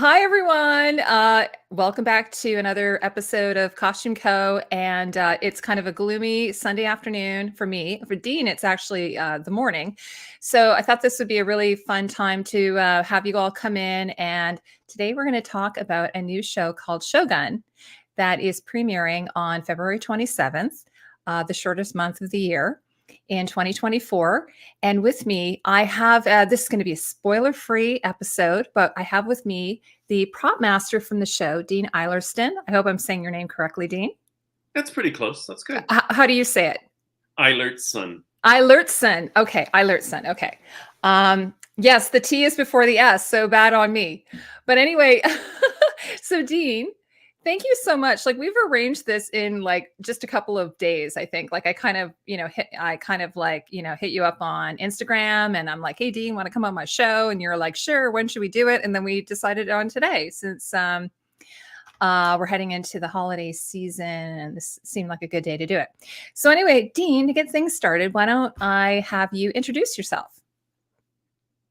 Hi, everyone. Welcome back to another episode of CostumeCo. And it's kind of a gloomy Sunday afternoon for me. For Dean, it's actually the morning. So I thought this would be a really fun time to have you all come in. And today we're going to talk about a new show called Shogun that is premiering on February 27th, the shortest month of the year in 2024. And with me, I have this is going to be a spoiler free episode, but I have with me the prop master from the show, Dean Eilertson. I hope I'm saying your name correctly, Dean. That's pretty close. That's good. How do you say it? Eilertson. Eilertson. Okay, Eilertson. Okay. Yes, the T is before the S, so bad on me. But anyway, so Dean, thank you so much. Like we've arranged this in like just a couple of days, I think. Like I kind of, hit you up on Instagram and I'm like, hey Dean, want to come on my show? And you're like, sure, when should we do it? And then we decided on today since we're heading into the holiday season and this seemed like a good day to do it. So anyway, Dean, to get things started, why don't I have you introduce yourself?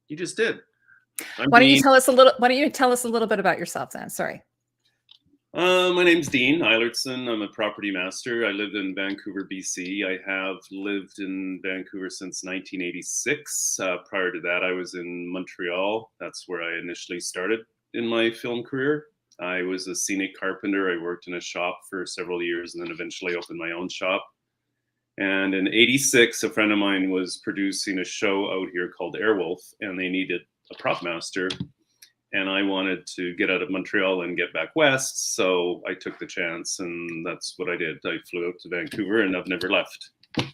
You just did. Why don't you tell us a little bit about yourself then? Sorry. My name's Dean Eilertson. I'm a property master. I live in Vancouver, BC. I have lived in Vancouver since 1986. Prior to that, I was in Montreal. That's where I initially started in my film career. I was a scenic carpenter. I worked in a shop for several years and then eventually opened my own shop. And in 86, a friend of mine was producing a show out here called Airwolf, and they needed a prop master. And I wanted to get out of Montreal and get back west, so I took the chance, and that's what I did. I flew out to Vancouver, and I've never left. Well,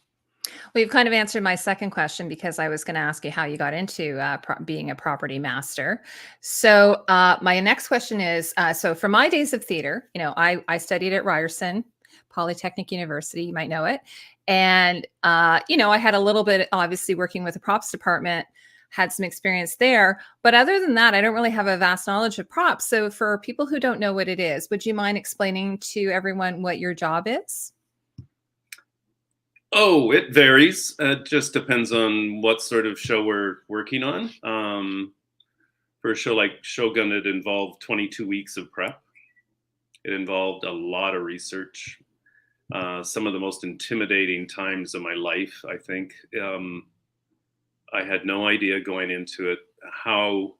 you've kind of answered my second question because I was going to ask you how you got into being a property master. So my next question is, so for my days of theater, I studied at Ryerson Polytechnic University, you might know it. And, I had a little bit, obviously working with the props department, had some experience there. But other than that, I don't really have a vast knowledge of props. So for people who don't know what it is, would you mind explaining to everyone what your job is? Oh, it varies. It just depends on what sort of show we're working on. For a show like Shogun, it involved 22 weeks of prep. It involved a lot of research. Some of the most intimidating times of my life, I think. I had no idea going into it how,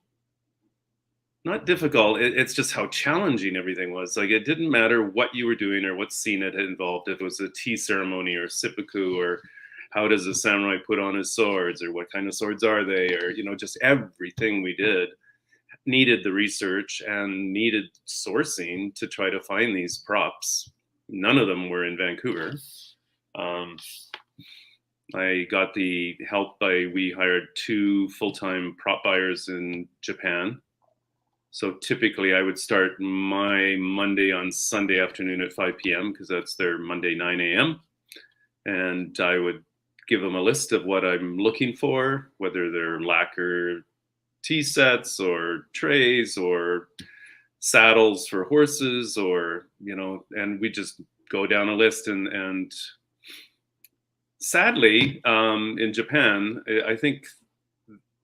not difficult, it's just how challenging everything was. Like it didn't matter what you were doing or what scene it involved. If it was a tea ceremony or seppuku or how does a samurai put on his swords or what kind of swords are they, or, just everything we did needed the research and needed sourcing to try to find these props. None of them were in Vancouver. I got the help we hired 2 full-time prop buyers in Japan. So typically I would start my Monday on Sunday afternoon at 5 p.m. because that's their Monday 9 a.m. And I would give them a list of what I'm looking for, whether they're lacquer tea sets or trays or saddles for horses or, and we just go down a list and sadly, in Japan, I think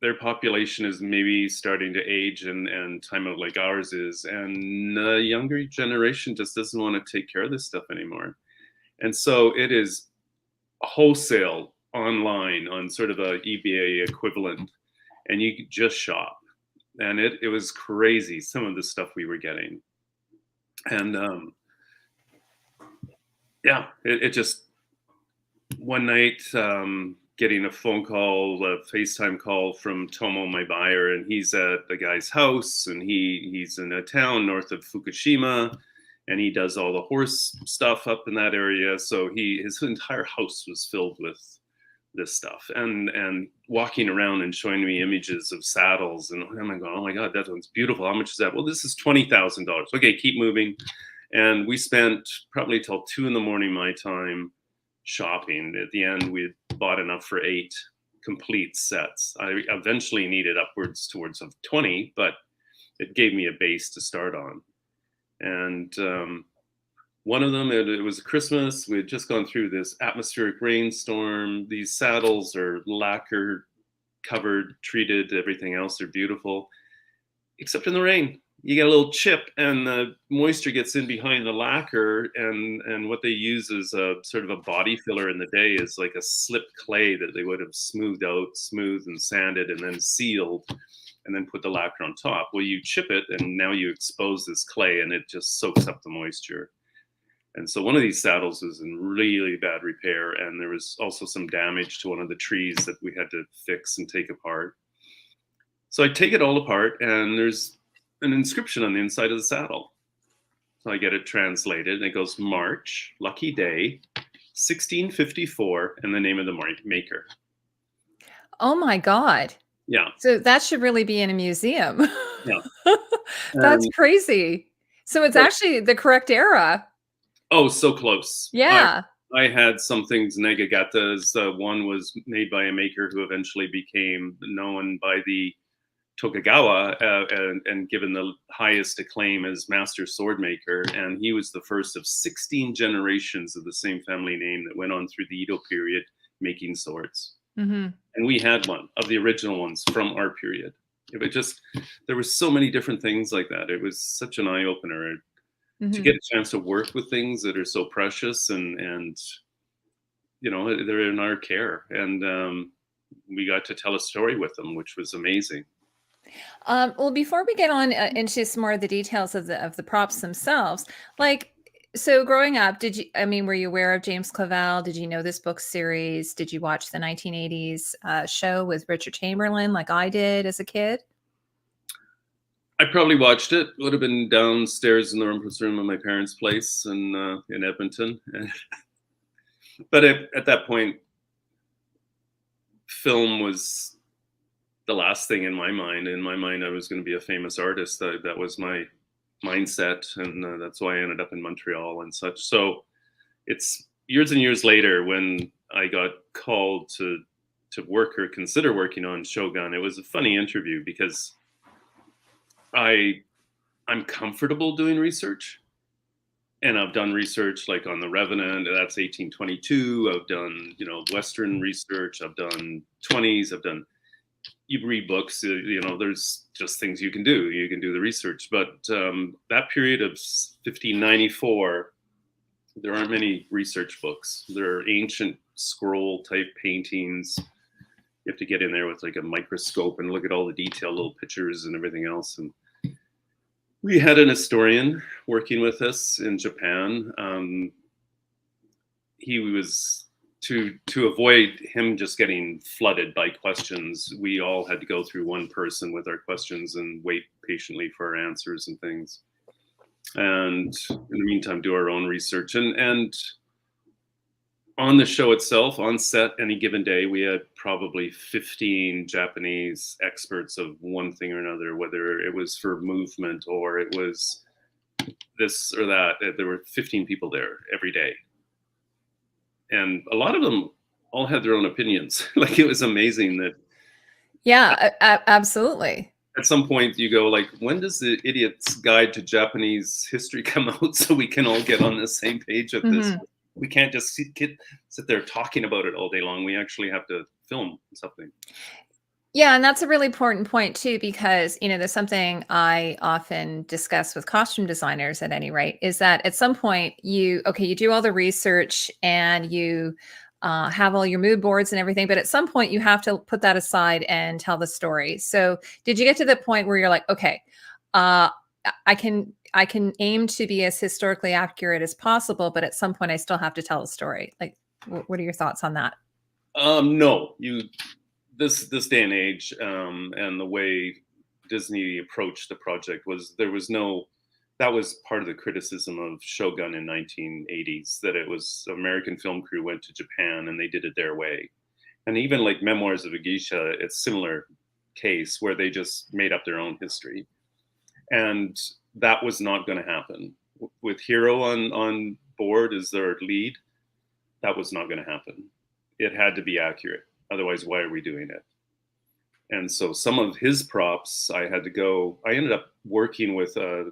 their population is maybe starting to age and time out like ours is. And the younger generation just doesn't want to take care of this stuff anymore. And so it is wholesale online on sort of a eBay equivalent. And you just shop. And it was crazy, some of the stuff we were getting. And it just, one night, getting a phone call, a FaceTime call from Tomo, my buyer, and he's at the guy's house, and he's in a town north of Fukushima, and he does all the horse stuff up in that area. So his entire house was filled with this stuff, and walking around and showing me images of saddles, and I'm going, oh my God, that one's beautiful. How much is that? Well, this is $20,000. Okay, keep moving. And we spent probably till 2 a.m. my time shopping. At the end, we bought enough for 8 complete sets. I eventually needed upwards towards of 20, but it gave me a base to start on. And one of them, it was Christmas. We had just gone through this atmospheric rainstorm. These saddles are lacquer covered, treated, everything else are beautiful, except in the rain. you get a little chip and the moisture gets in behind the lacquer, and what they use is a sort of a body filler in the day is like a slipped clay that they would have smoothed and sanded and then sealed and then put the lacquer on top. Well, you chip it and now you expose this clay and it just soaks up the moisture. And so one of these saddles is in really bad repair, and there was also some damage to one of the trees that we had to fix and take apart. So I take it all apart, and there's an inscription on the inside of the saddle. So I get it translated, and it goes March, lucky day, 1654, and the name of the maker. Oh my God. Yeah. So that should really be in a museum. Yeah. That's crazy. So it's actually the correct era. Oh, so close. Yeah. I had some things Negagatas. One was made by a maker who eventually became known by the Tokugawa and given the highest acclaim as master sword maker. And he was the first of 16 generations of the same family name that went on through the Edo period making swords. Mm-hmm. And we had one of the original ones from our period. There were so many different things like that. It was such an eye opener to get a chance to work with things that are so precious and you know, they're in our care. And we got to tell a story with them, which was amazing. Well, before we get on into some more of the details of the props themselves, like, so growing up, were you aware of James Clavell? Did you know this book series? Did you watch the 1980s show with Richard Chamberlain like I did as a kid? I probably watched it. Would have been downstairs in the rumpus room of my parents' place in Edmonton. But at that point, film was the last thing in my mind. In my mind, I was going to be a famous artist. That was my mindset, and that's why I ended up in Montreal and such. So it's years and years later when I got called to work or consider working on Shogun. It was a funny interview because I'm comfortable doing research. And I've done research like on the Revenant, that's 1822. I've done, Western research. I've done 20s. You read books, there's just things you can do. You can do the research. But that period of 1594, there aren't many research books. There are ancient scroll type paintings. You have to get in there with like a microscope and look at all the detail, little pictures and everything else. And we had an historian working with us in Japan. He was to avoid him just getting flooded by questions. We all had to go through one person with our questions and wait patiently for our answers and things. And in the meantime, do our own research. And on the show itself, on set, any given day, we had probably 15 Japanese experts of one thing or another, whether it was for movement or it was this or that. There were 15 people there every day. And a lot of them all had their own opinions. Like, it was amazing that. Yeah, absolutely. At some point you go like, when does the Idiot's Guide to Japanese History come out so we can all get on the same page with this? We can't just sit there talking about it all day long. We actually have to film something. Yeah, and that's a really important point too, because there's something I often discuss with costume designers at any rate, is that at some point you do all the research and you have all your mood boards and everything, but at some point you have to put that aside and tell the story. So did you get to the point where you're like, okay, I can aim to be as historically accurate as possible, but at some point I still have to tell a story? Like, what are your thoughts on that? No, this day and age, and the way Disney approached the project that was part of the criticism of Shogun in 1980s, that it was American film crew went to Japan and they did it their way. And even like Memoirs of a Geisha, it's a similar case where they just made up their own history. And that was not going to happen. With Hiro on board as their lead, that was not going to happen. It had to be accurate. Otherwise, why are we doing it? And so some of his props, I ended up working with a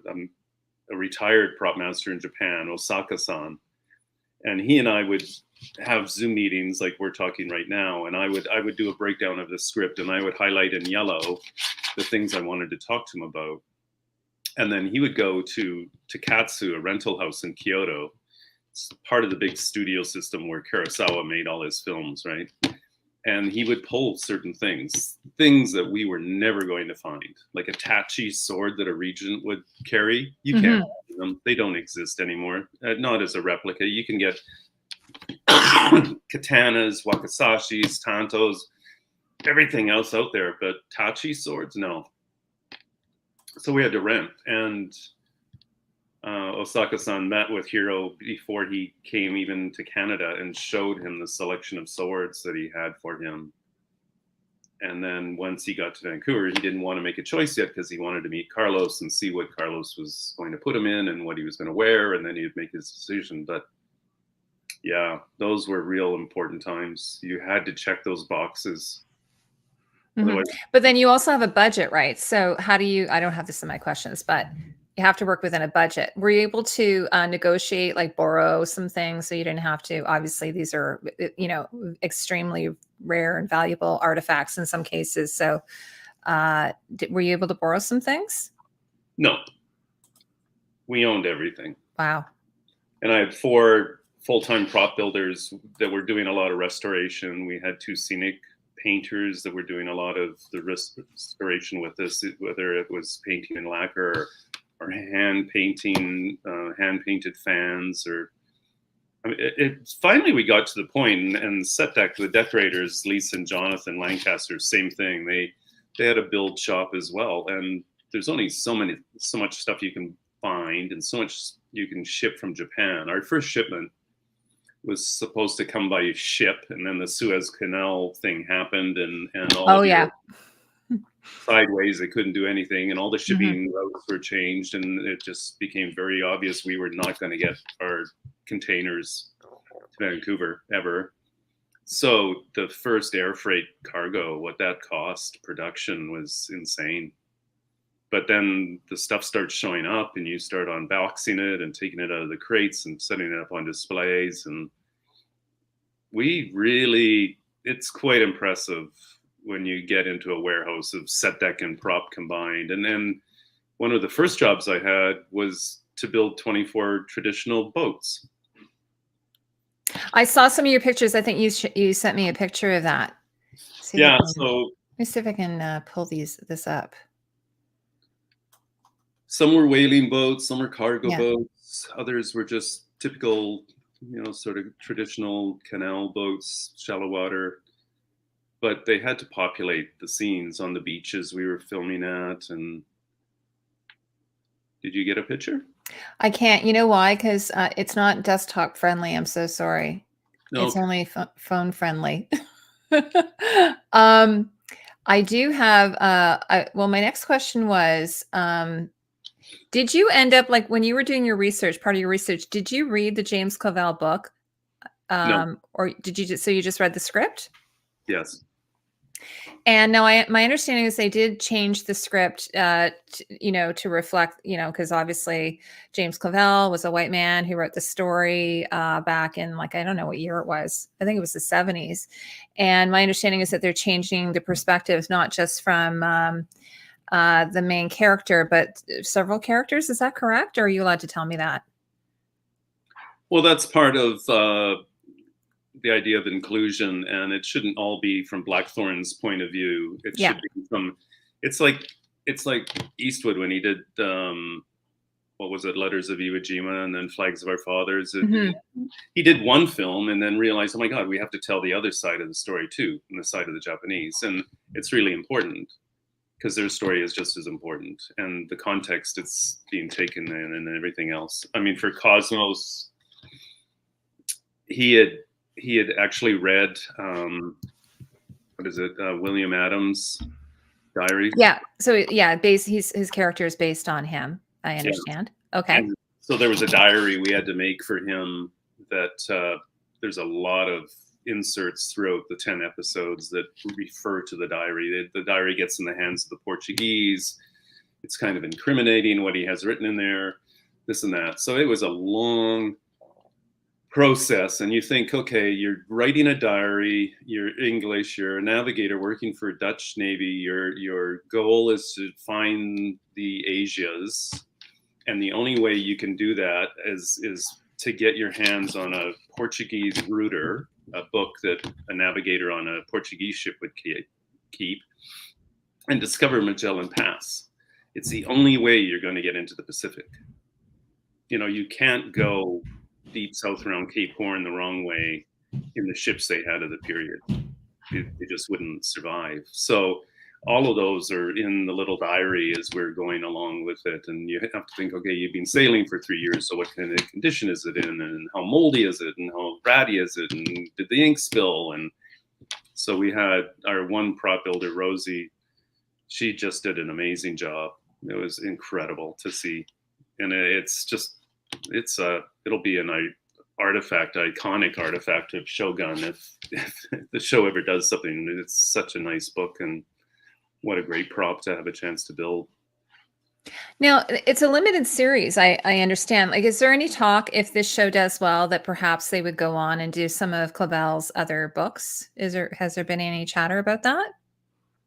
retired prop master in Japan, Osaka-san. And he and I would have Zoom meetings like we're talking right now. And I would do a breakdown of the script, and I would highlight in yellow the things I wanted to talk to him about. And then he would go to Takatsu, a rental house in Kyoto. It's part of the big studio system where Kurosawa made all his films, right? And he would pull certain things that we were never going to find, like a tachi sword that a regent would carry. You can't find them. They don't exist anymore. Not as a replica. You can get katanas, wakasashis, tantos, everything else out there, but tachi swords, no. So we had to rent, and Osaka-san met with Hiro before he came even to Canada and showed him the selection of swords that he had for him. And then once he got to Vancouver, he didn't want to make a choice yet because he wanted to meet Carlos and see what Carlos was going to put him in and what he was going to wear, and then he'd make his decision. But yeah, those were real important times. You had to check those boxes. But then you also have a budget, right? So how do you, I don't have this in my questions, but you have to work within a budget. Were you able to negotiate, like borrow some things so you didn't have to? Obviously, these are, you know, extremely rare and valuable artifacts in some cases. So were you able to borrow some things? No. We owned everything. Wow. And I had 4 full-time prop builders that were doing a lot of restoration. We had 2 scenic painters that were doing a lot of the restoration with us, whether it was painting in lacquer or hand painting, hand-painted fans, or I mean, finally we got to the point, and set deck, the decorators, Lisa and Jonathan Lancaster, same thing. They had a build shop as well, and there's only so much stuff you can find and so much you can ship from Japan. Our first shipment was supposed to come by ship, and then the Suez Canal thing happened, and all sideways, they couldn't do anything, and all the shipping routes were changed, and it just became very obvious we were not going to get our containers to Vancouver ever. So the first air freight cargo, what that cost production was insane. But then the stuff starts showing up, and you start unboxing it and taking it out of the crates and setting it up on displays. And it's quite impressive when you get into a warehouse of set deck and prop combined. And then one of the first jobs I had was to build 24 traditional boats. I saw some of your pictures. I think you sent me a picture of that. Yeah. So let me see if I can pull this up. Some were whaling boats, some were cargo boats, others were just typical, you know, sort of traditional canal boats, shallow water. But they had to populate the scenes on the beaches we were filming at. And did you get a picture? I can't. You know why? Because it's not desktop friendly. I'm so sorry. No. It's only phone friendly. I do have. Well, my next question was. Did you end up, like, when you were doing your research, part of your research, did you read the James Clavell book? No. Or did you so you just read the script? Yes. And now my understanding is they did change the script, you know, to reflect, you know, because obviously James Clavell was a white man who wrote the story back in, like, I don't know what year it was. I think it was the 70s. And my understanding is that they're changing the perspectives, not just from the main character, but several characters. Is that correct? Or are you allowed to tell me that? Well, that's part of the idea of inclusion, and it shouldn't all be from Blackthorn's point of view. It should be from. It's like Eastwood when he did what was it, Letters of Iwo Jima, and then Flags of Our Fathers. He did one film and then realized, oh my God, we have to tell the other side of the story too, and the side of the Japanese, and it's really important. Because their story is just as important, and the context it's being taken in, and everything else. I mean, for Cosmos, he had actually read what is it, William Adams' diary. Yeah. So yeah, his character is based on him. I understand. Yeah. Okay. And so there was a diary we had to make for him that there's a lot of inserts throughout the 10 episodes that refer to the diary. The diary gets in the hands of the Portuguese. It's kind of incriminating what he has written in there, this and that. So it was a long process, and you think, okay, you're writing a diary, you're English, you're a navigator working for Dutch Navy, your goal is to find the Asias, and the only way you can do that is to get your hands on a Portuguese router, a book that a navigator on a Portuguese ship would keep, and discover Magellan Pass. It's the only way you're going to get into the Pacific. You can't go deep south around Cape Horn the wrong way in the ships they had of the period. They just wouldn't survive. So all of those are in the little diary as we're going along with it. And you have to think, okay, you've been sailing for 3 years, so what kind of condition is it in? And how moldy is it? And how ratty is it? And did the ink spill? And so we had our one prop builder, Rosie. She just did an amazing job. It was incredible to see. And it'll be an iconic artifact of Shogun if the show ever does something. It's such a nice book, and what a great prop to have a chance to build. Now, it's a limited series, I understand. Like, is there any talk, if this show does well, that perhaps they would go on and do some of Clavell's other books? Has there been any chatter about that?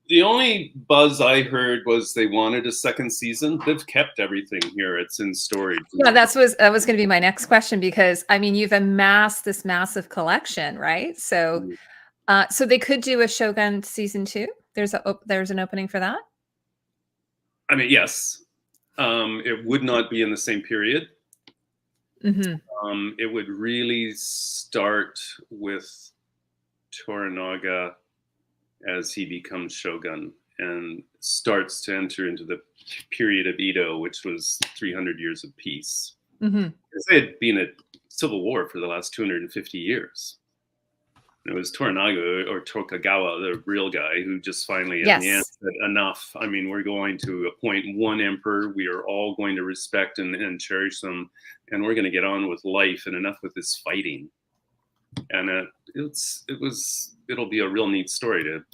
The only buzz I heard was they wanted a second season. They've kept everything here. It's in storage. Yeah, that was going to be my next question, because I mean, you've amassed this massive collection, right? So, so they could do a Shogun season 2. There's an opening for that. I mean, yes, it would not be in the same period. Mm-hmm. It would really start with Toranaga as he becomes Shogun and starts to enter into the period of Edo, which was 300 years of peace. Mm-hmm. They had been at civil war for the last 250 years. It was Toranaga or Tokugawa, the real guy, who just finally at the end said, enough. I mean, we're going to appoint one emperor. We are all going to respect and cherish them, and we're going to get on with life, and enough with this fighting. And it'll be a real neat story to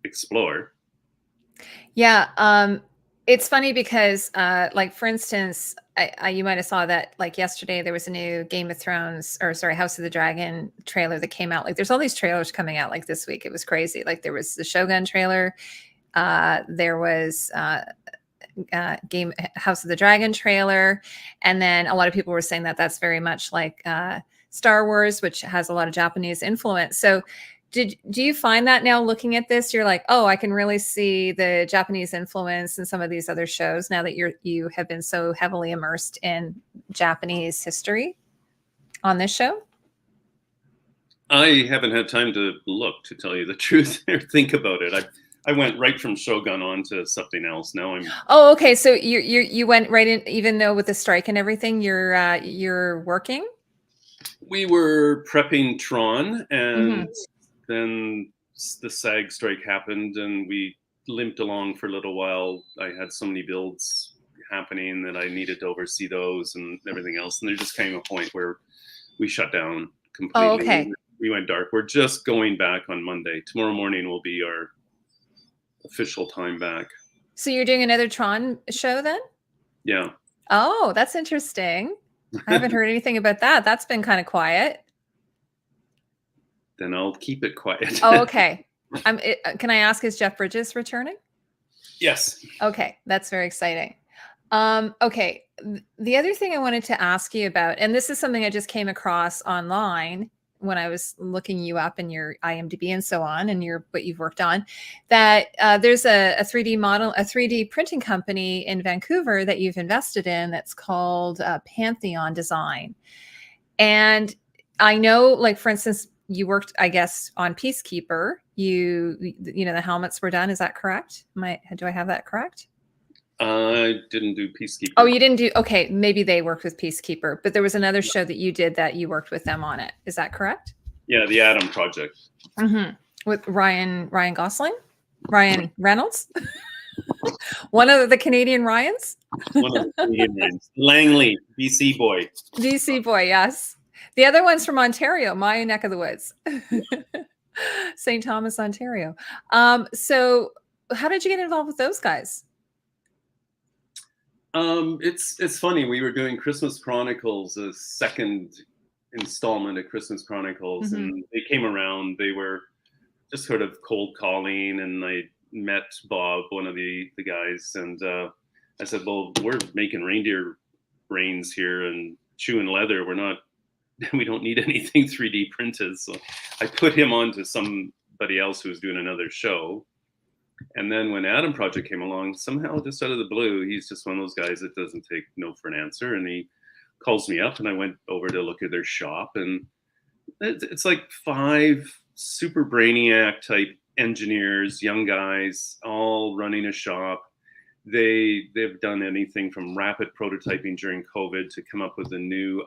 explore. Yeah. It's funny because, like, for instance, you might have saw that, like, yesterday there was a new Game of Thrones, or sorry, House of the Dragon trailer that came out. Like, there's all these trailers coming out, like, this week. It was crazy. Like, there was the Shogun trailer. There was House of the Dragon trailer. And then a lot of people were saying that that's very much like Star Wars, which has a lot of Japanese influence. So do you find that now, looking at this, you're like, oh, I can really see the Japanese influence in some of these other shows now that you have been so heavily immersed in Japanese history on this show? I haven't had time to look, to tell you the truth, or think about it. I went right from Shogun on to something else. Now I'm. Oh, okay. So you went right in, even though with the strike and everything, you're working. We were prepping Tron, and then the SAG strike happened, and we limped along for a little while. I had so many builds happening that I needed to oversee those and everything else. And there just came a point where we shut down completely. Oh, okay. We went dark. We're just going back on Monday. Tomorrow morning will be our official time back. So you're doing another Tron show then? Yeah. Oh, that's interesting. I haven't heard anything about that. That's been kind of quiet. Then I'll keep it quiet. Oh, okay. Can I ask, is Jeff Bridges returning? Yes. Okay, that's very exciting. Okay, the other thing I wanted to ask you about, and this is something I just came across online when I was looking you up in your IMDb and so on, and what you've worked on, that there's a 3D printing company in Vancouver that you've invested in that's called Pantheon Design. And I know, like, for instance, you worked, I guess, on Peacekeeper. The helmets were done. Is that correct? Do I have that correct? I didn't do Peacekeeper. Oh, you didn't do, okay. Maybe they worked with Peacekeeper, but there was another show that you did that you worked with them on it. Is that correct? Yeah, the Atom Project. With Ryan Ryan Reynolds? One of the Canadian Ryans? One of the Canadian Ryans. Langley, BC boy. BC boy, yes. The other one's from Ontario, my neck of the woods. St. Thomas, Ontario. So how did you get involved with those guys? It's funny. We were doing Christmas Chronicles, a second installment of Christmas Chronicles, Mm-hmm. and they came around. They were just sort of cold calling, and I met Bob, one of the guys, and I said, "Well, we're making reindeer brains here and chewing leather. We're not. We don't need anything 3D printed." So I put him on to somebody else who was doing another show. And then when Adam Project came along, somehow just out of the blue, he's just one of those guys that doesn't take no for an answer. And he calls me up, and I went over to look at their shop, and it's like 5 super brainiac type engineers, young guys, all running a shop. They've done anything from rapid prototyping during COVID to come up with a new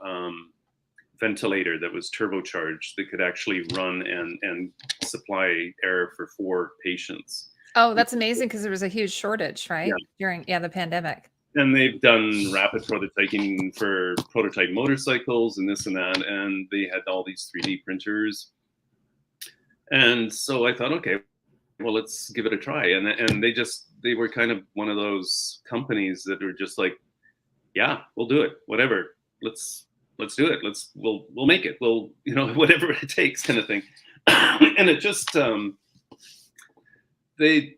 ventilator that was turbocharged that could actually run and supply air for 4 patients. Oh, that's amazing, because there was a huge shortage, right? During the pandemic. And they've done rapid prototyping for prototype motorcycles and this and that, and they had all these 3D printers. And so I thought, okay, well, let's give it a try. And they were kind of one of those companies that were just like, yeah, we'll do it, whatever. Let's do it. We'll make it. We'll, whatever it takes, kind of thing. And it just they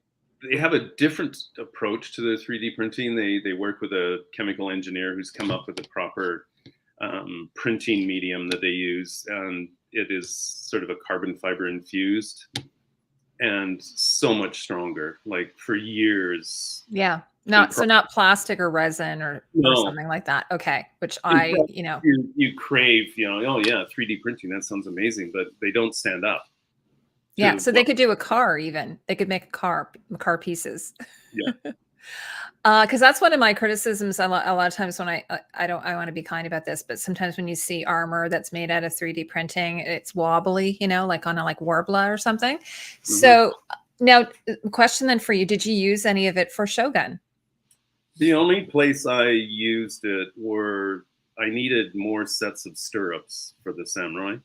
have a different approach to the 3D printing. They work with a chemical engineer who's come up with a proper printing medium that they use, and it is sort of a carbon fiber infused and so much stronger, like for years. Yeah. Not plastic or resin or something like that. Okay. Which you crave, oh yeah, 3D printing, that sounds amazing, but they don't stand up. Yeah. So they could do a car even. They could make a car pieces. Yeah. Because that's one of my criticisms a lot of times when I want to be kind about this, but sometimes when you see armor that's made out of 3D printing, it's wobbly, like on a Warbler or something. Mm-hmm. So now, question then for you, did you use any of it for Shogun? The only place I used it I needed more sets of stirrups for the samurai.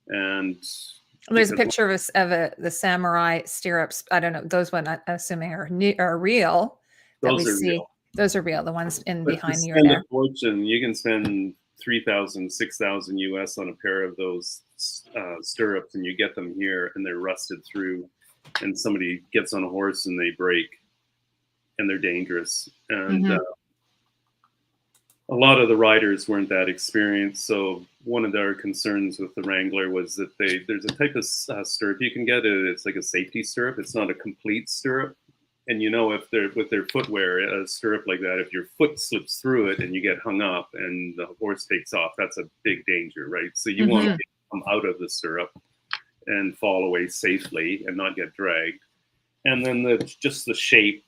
And there's a picture of the samurai stirrups. I don't know. Those ones, I'm assuming, are real. Those are real. Those are real. The ones behind you. Spend a fortune. You can spend $3,000, $6,000 US on a pair of those stirrups, and you get them here, and they're rusted through. And somebody gets on a horse, and they break, and they're dangerous. And a lot of the riders weren't that experienced. So one of their concerns with the Wrangler was that there's a type of stirrup you can get. It's like a safety stirrup. It's not a complete stirrup. And if they're with their footwear, a stirrup like that, if your foot slips through it and you get hung up and the horse takes off, that's a big danger, right? So you want to come out of the stirrup and fall away safely and not get dragged. And then just the shape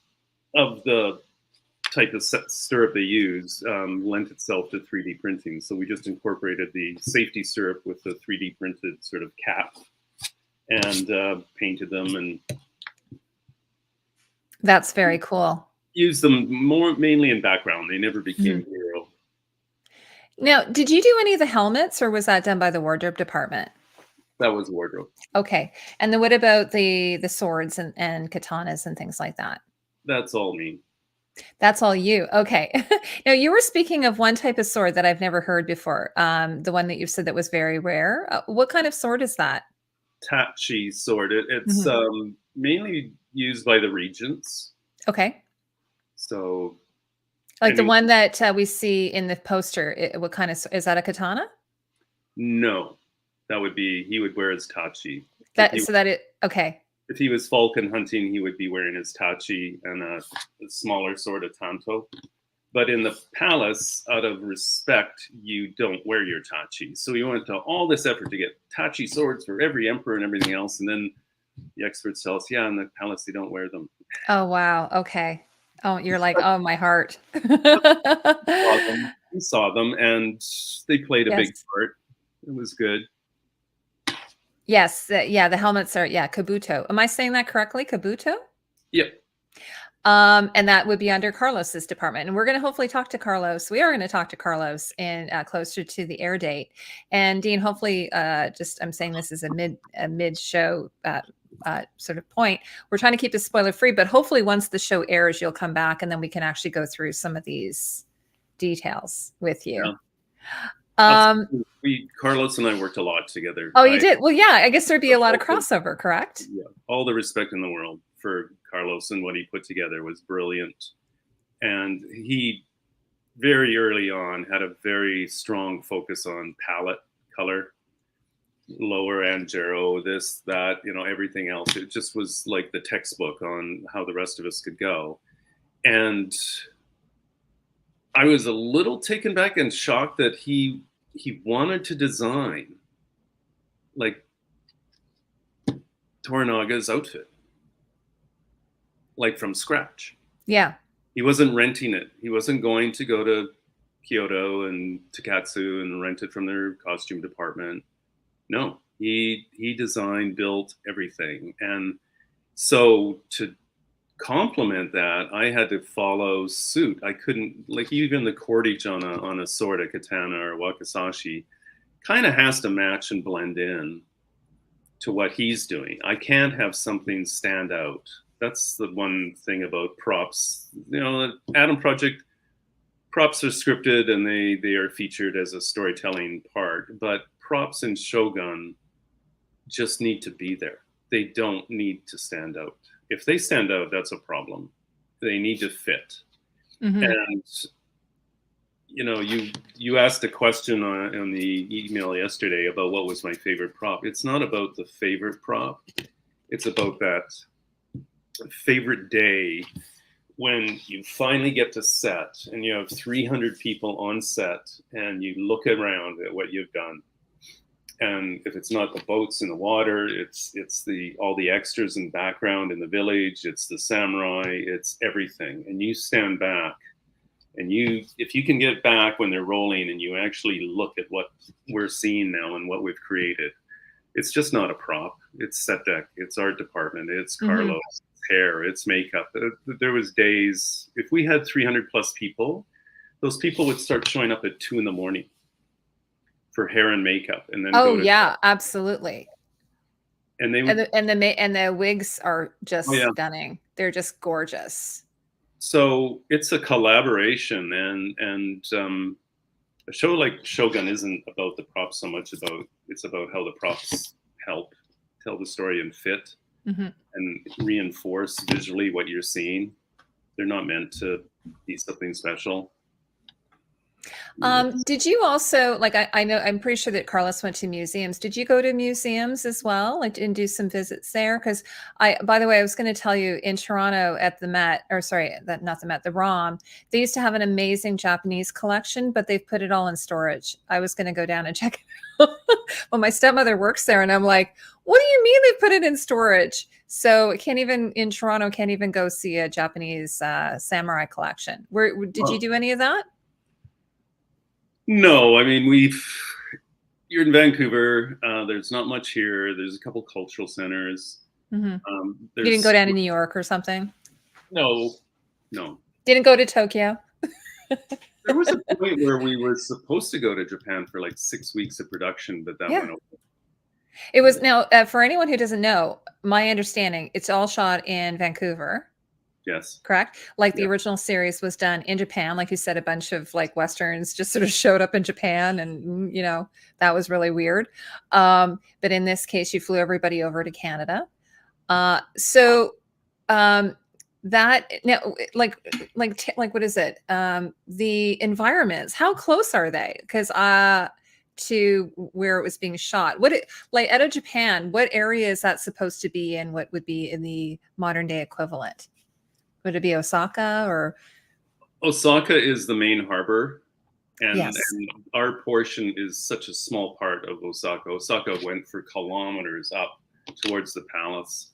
of the type of stirrup they use lent itself to 3D printing. So we just incorporated the safety stirrup with the 3D printed sort of cap and painted them, and that's very cool. Use them mainly in background. They never became hero. Now, did you do any of the helmets, or was that done by the wardrobe department? That was wardrobe. Okay. And then what about the swords and katanas and things like that? That's all me. That's all you. Okay. Now, you were speaking of one type of sword that I've never heard before. The one that you said that was very rare. What kind of sword is that? Tachi sword. It's mainly used by the regents. Okay. So, the one that we see in the poster, what kind of, is that a katana? No, that would be, he would wear his tachi. Okay. If he was falcon hunting, he would be wearing his tachi and a smaller sword, a tanto. But in the palace, out of respect, you don't wear your tachi. So we went to all this effort to get tachi swords for every emperor and everything else. And then the experts tell us, in the palace, they don't wear them. Oh, wow. Okay. Oh, you're like, oh, my heart. We saw them, and they played a big part. It was good. Yes. The helmets are, Kabuto. Am I saying that correctly? Kabuto? Yep. And that would be under Carlos's department. And we're going to hopefully talk to Carlos. We are going to talk to Carlos in closer to the air date. And Dean, hopefully, I'm saying this is a mid-show sort of point. We're trying to keep this spoiler free, but hopefully once the show airs, you'll come back and then we can actually go through some of these details with you. Carlos and I worked a lot together. Oh, you did? Well, yeah, I guess there'd be a lot of crossover, correct? Yeah, all the respect in the world for Carlos, and what he put together was brilliant. And he very early on had a very strong focus on palette color, lower Angero, this, that, everything else. It just was like the textbook on how the rest of us could go. And I was a little taken back and shocked that he wanted to design like Toranaga's outfit, like from scratch. Yeah. He wasn't renting it. He wasn't going to go to Kyoto and Takatsu and rent it from their costume department. No, he designed, built everything. And so to complement that, I had to follow suit. I couldn't, like, even the cordage on a sword, a katana or a wakizashi, kind of has to match and blend in to what he's doing. I can't have something stand out. That's the one thing about props. Atom Project props are scripted and they are featured as a storytelling part, but props in Shogun just need to be there. They don't need to stand out. If they stand out, that's a problem. They need to fit. Mm-hmm. And you asked a question on the email yesterday about what was my favorite prop. It's not about the favorite prop. It's about that favorite day when you finally get to set and you have 300 people on set and you look around at what you've done. And if it's not the boats in the water, it's all the extras in background in the village, it's the samurai, it's everything. And you stand back and if you can get back when they're rolling and you actually look at what we're seeing now and what we've created, it's just not a prop. It's set deck, it's art department, it's Carlos, it's hair, it's makeup. There was days, if we had 300 plus people, those people would start showing up at 2 a.m. for hair and makeup, and then absolutely. And they would, and the wigs are just stunning. They're just gorgeous. So it's a collaboration, and a show like Shogun isn't about the props so much. It's about how the props help tell the story and fit and reinforce visually what you're seeing. They're not meant to be something special. Did you also, like, I know, I'm pretty sure that Carlos went to museums. Did you go to museums as well, like, and do some visits there? Because by the way, I was going to tell you, in Toronto at the Met, or sorry, not the Met, the ROM, they used to have an amazing Japanese collection, but they've put it all in storage. I was going to go down and check it out. Well, my stepmother works there, and I'm like, what do you mean they put it in storage? So in Toronto, can't even go see a Japanese samurai collection. Did you do any of that? No, I mean, you're in Vancouver. There's not much here. There's a couple cultural centers. You didn't go down to New York or something? No. Didn't go to Tokyo? There was a point where we were supposed to go to Japan for like 6 weeks of production, but that went over. It was, now, for anyone who doesn't know, my understanding, it's all shot in Vancouver. Yes. Correct? Like the original series was done in Japan. Like you said, a bunch of like Westerns just sort of showed up in Japan, and that was really weird. But in this case, you flew everybody over to Canada. So that now, like what is it? The environments, how close are they? Because to where it was being shot, like out of Japan, what area is that supposed to be in? What would be in the modern day equivalent? Would it be Osaka or? Osaka is the main harbor, and our portion is such a small part of Osaka. Osaka went for kilometers up towards the palace.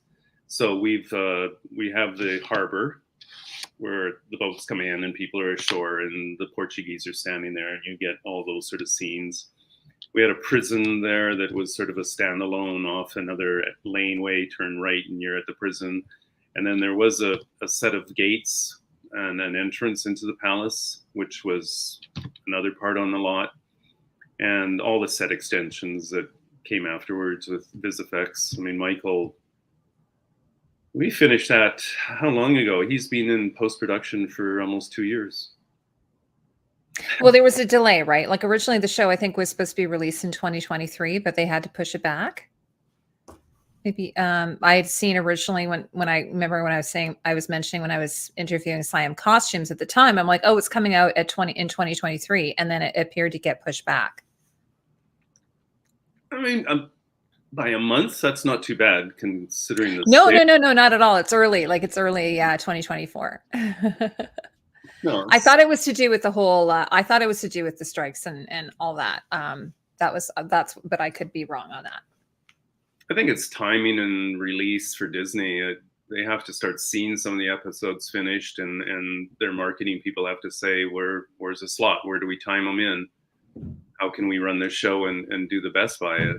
So we have the harbor where the boats come in and people are ashore and the Portuguese are standing there, and you get all those sort of scenes. We had a prison there that was sort of a standalone off another laneway, turn right and you're at the prison. And then there was a set of gates and an entrance into the palace, which was another part on the lot. And all the set extensions that came afterwards with VisFX. I mean, Michael, we finished that how long ago? He's been in post-production for almost 2 years. Well, there was a delay, right? Like originally the show I think was supposed to be released in 2023, but they had to push it back. Maybe I had seen originally when I remember when I was mentioning when I was interviewing Siam Costumes at the time, I'm like, oh, it's coming out in 2023, and then it appeared to get pushed back. I mean, by a month, that's not too bad considering the No, not at all. It's early, like it's early 2024. No, I thought it was to do with the whole. I thought it was to do with the strikes and all that. But I could be wrong on that. I think it's timing and release for Disney. They have to start seeing some of the episodes finished, and their marketing people have to say, where's the slot? Where do we time them in? How can we run this show and do the best by it?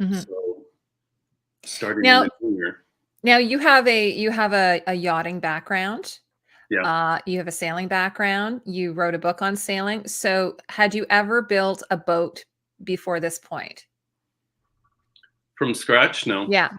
Mm-hmm. So starting now, in the new year. Now you have a yachting background. Yeah. You have a sailing background. You wrote a book on sailing. So had you ever built a boat before this point? From scratch? No. Yeah.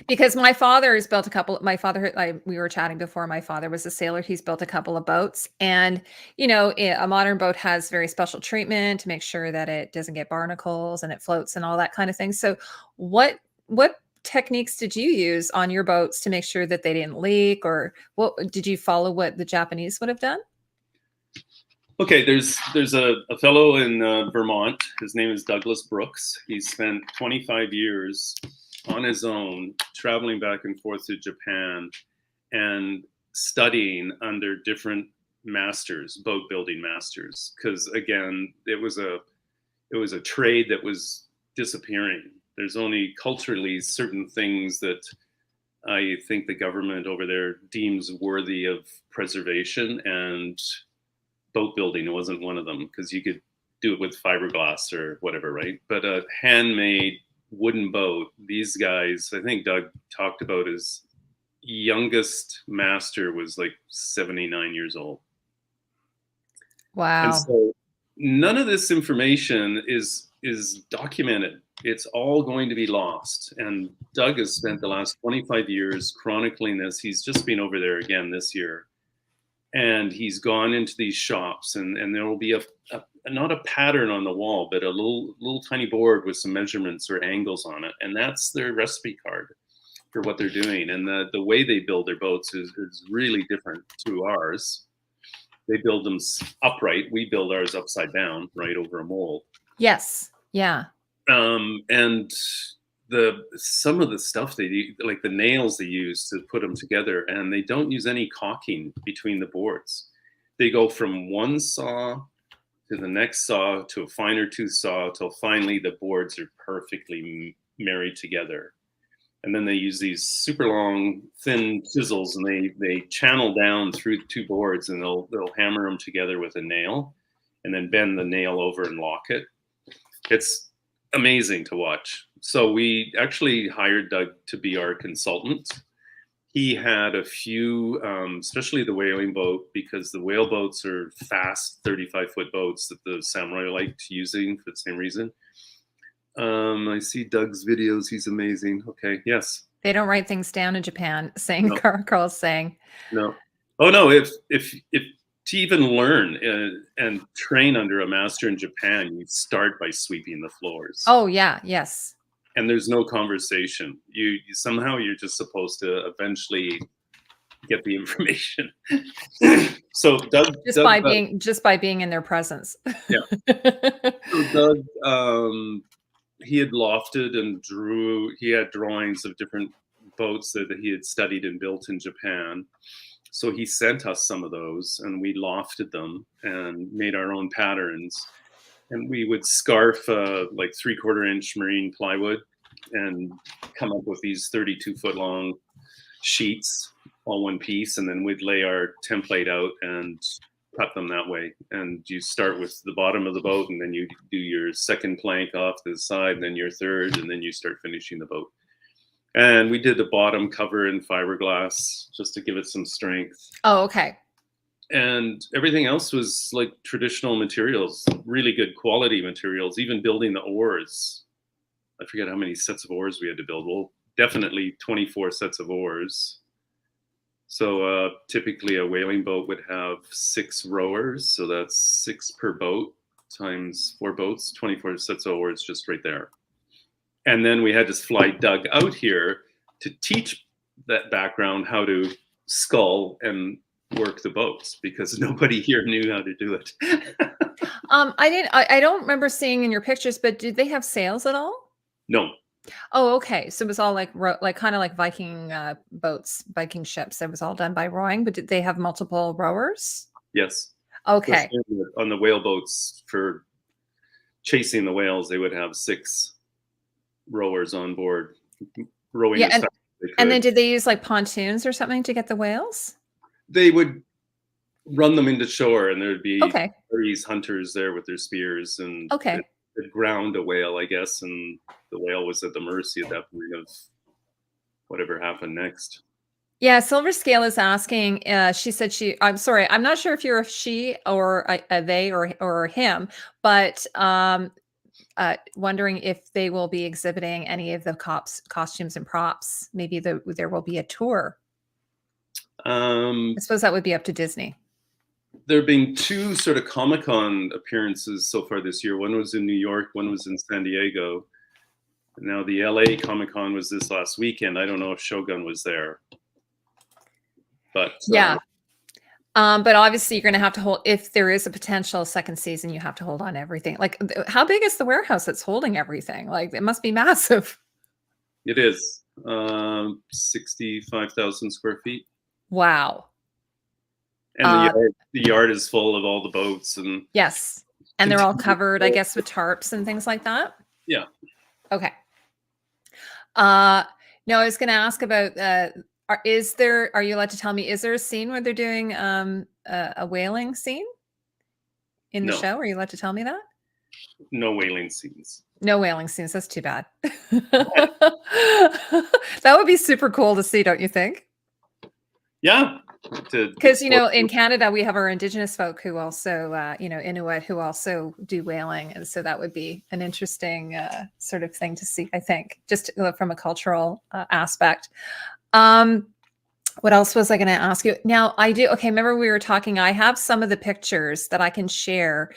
Because my father has built a couple. We were chatting before. My father was a sailor. He's built a couple of boats, and a modern boat has very special treatment to make sure that it doesn't get barnacles and it floats and all that kind of thing. So, what techniques did you use on your boats to make sure that they didn't leak, or what did you follow what the Japanese would have done? Okay, there's a fellow in Vermont. His name is Douglas Brooks. He spent 25 years on his own, traveling back and forth to Japan and studying under different masters, boat building masters. Because again, it was a trade that was disappearing. There's only culturally certain things that I think the government over there deems worthy of preservation, and boat building wasn't one of them, because you could do it with fiberglass or whatever, right? But a handmade wooden boat, these guys, I think Doug talked about his youngest master was like 79 years old. Wow. And so none of this information is documented. It's all going to be lost. And Doug has spent the last 25 years chronicling this. He's just been over there again this year. And he's gone into these shops, and there will be not a pattern on the wall, but a little tiny board with some measurements or angles on it. And that's their recipe card for what they're doing. And the way they build their boats is really different to ours. They build them upright. We build ours upside down, right over a mold. Yes. Yeah. And some of the stuff they do, like the nails they use to put them together, and they don't use any caulking between the boards. They go from one saw to the next saw to a finer tooth saw till finally the boards are perfectly married together. And then they use these super long, thin chisels, and they channel down through the two boards, and they'll hammer them together with a nail, and then bend the nail over and lock it. It's amazing to watch. So we actually hired Doug to be our consultant. He had a few, especially the whaling boat, because the whale boats are fast 35-foot boats that the samurai liked using for the same reason. I see Doug's videos. He's amazing. Okay. Yes. They don't write things down in Japan, saying no. Carl's saying. No. Oh no. If to even learn and train under a master in Japan, you start by sweeping the floors. Oh yeah. Yes. And there's no conversation. You somehow you're just supposed to eventually get the information. So Doug by being in their presence. Yeah. So Doug, he had lofted and drew. He had drawings of different boats that he had studied and built in Japan. So he sent us some of those, and we lofted them and made our own patterns. And we would scarf like 3/4 inch marine plywood and come up with these 32-foot long sheets, all one piece. And then we'd lay our template out and cut them that way. And you start with the bottom of the boat, and then you do your second plank off to the side, and then your third, and then you start finishing the boat. And we did the bottom cover in fiberglass just to give it some strength. Oh, okay. And everything else was like traditional materials, really good quality materials, even building the oars. I forget how many sets of oars we had to build. Well, definitely 24 sets of oars. So typically a whaling boat would have 6 rowers, so that's 6 per boat times 4 boats, 24 sets of oars just right there. And then we had to fly Doug out here to teach that background how to scull and work the boats, because nobody here knew how to do it. I don't remember seeing in your pictures, but did they have sails at all? No. Oh, okay. So it was all like kind of like Viking boats, Viking ships. It was all done by rowing, but did they have multiple rowers? Yes. Okay. On the whale boats for chasing the whales, they would have 6 rowers on board rowing. Yeah, and then could. did they use like pontoons or something to get the whales? They would run them into shore, and there'd be Okay. these hunters there with their spears, and Okay. they'd ground a whale, I guess, and the whale was at the mercy at that point of whatever happened next. Yeah, Silver Scale is asking. She said I'm sorry, I'm not sure if you're a she or a they or him, but wondering if they will be exhibiting any of the costumes and props. Maybe there will be a tour. I suppose that would be up to Disney. There have been 2 sort of ComicCon appearances so far this year. One was in New York, one was in San Diego. Now the LA Comic-Con was this last weekend. I don't know if Shogun was there. But yeah. But obviously you're going to have to hold, if there is a potential second season, you have to hold on everything. Like, how big is the warehouse that's holding everything? Like, it must be massive. It is 65,000 square feet. Wow. And the yard is full of all the boats. And yes. And they're all covered, I guess, with tarps and things like that. Yeah. Okay. No, I was going to ask about, are you allowed to tell me, is there a scene where they're doing a whaling scene in the show? Are you allowed to tell me that? No whaling scenes. No whaling scenes. That's too bad. That would be super cool to see, don't you think? Yeah. Because, in Canada, we have our Indigenous folk who also, Inuit, who also do whaling. And so that would be an interesting sort of thing to see, I think, just from a cultural aspect. What else was I going to ask you? Now remember we were talking, I have some of the pictures that I can share,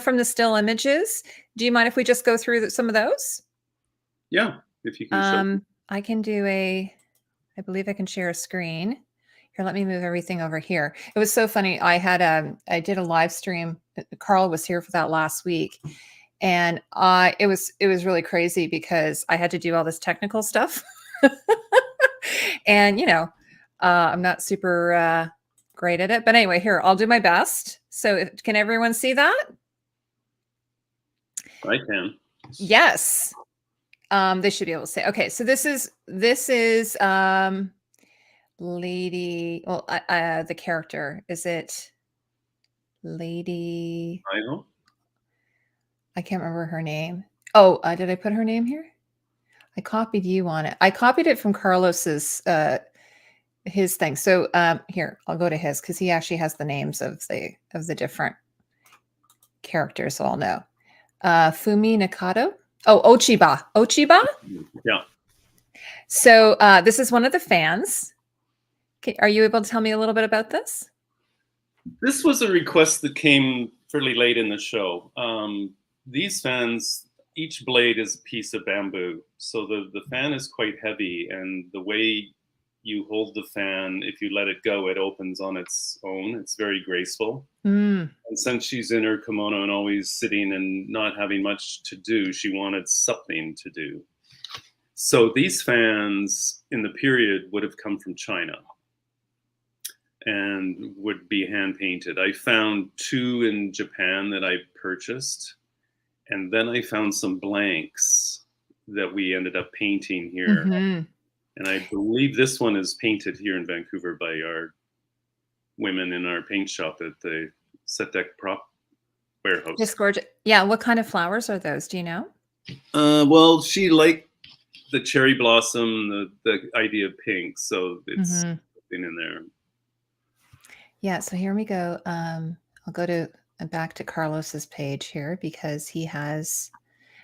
from the still images. Do you mind if we just go through some of those? Yeah, if you can show. I can do I believe I can share a screen. Here, let me move everything over here. It was so funny. I did a live stream. Carl was here for that last week. And it was really crazy because I had to do all this technical stuff. And, I'm not super great at it. But anyway, here, I'll do my best. So can everyone see that? I can. Yes. They should be able to say, okay, so this is Lady, well, the character, is it Lady? I know. I can't remember her name. Oh, did I put her name here? I copied you on it. I copied it from Carlos's his thing. So here, I'll go to his because he actually has the names of the different characters, so I'll know. Fumi Nakado. Oh, Ochiba. Yeah. So this is one of the fans. Okay, are you able to tell me a little bit about this? This was a request that came fairly late in the show. These fans, each blade is a piece of bamboo. So the fan is quite heavy, and the way you hold the fan, if you let it go, it opens on its own. It's very graceful. And since she's in her kimono and always sitting and not having much to do, she wanted something to do. So these fans in the period would have come from China and would be hand painted. I found 2 in Japan that I purchased, and then I found some blanks that we ended up painting here. And I believe this one is painted here in Vancouver by our women in our paint shop at the Set Deck Prop Warehouse. Just gorgeous. Yeah, what kind of flowers are those? Do you know? Well, she liked the cherry blossom, the idea of pink, so it's something in there. Yeah, so here we go. I'll go back to Carlos's page here because he has,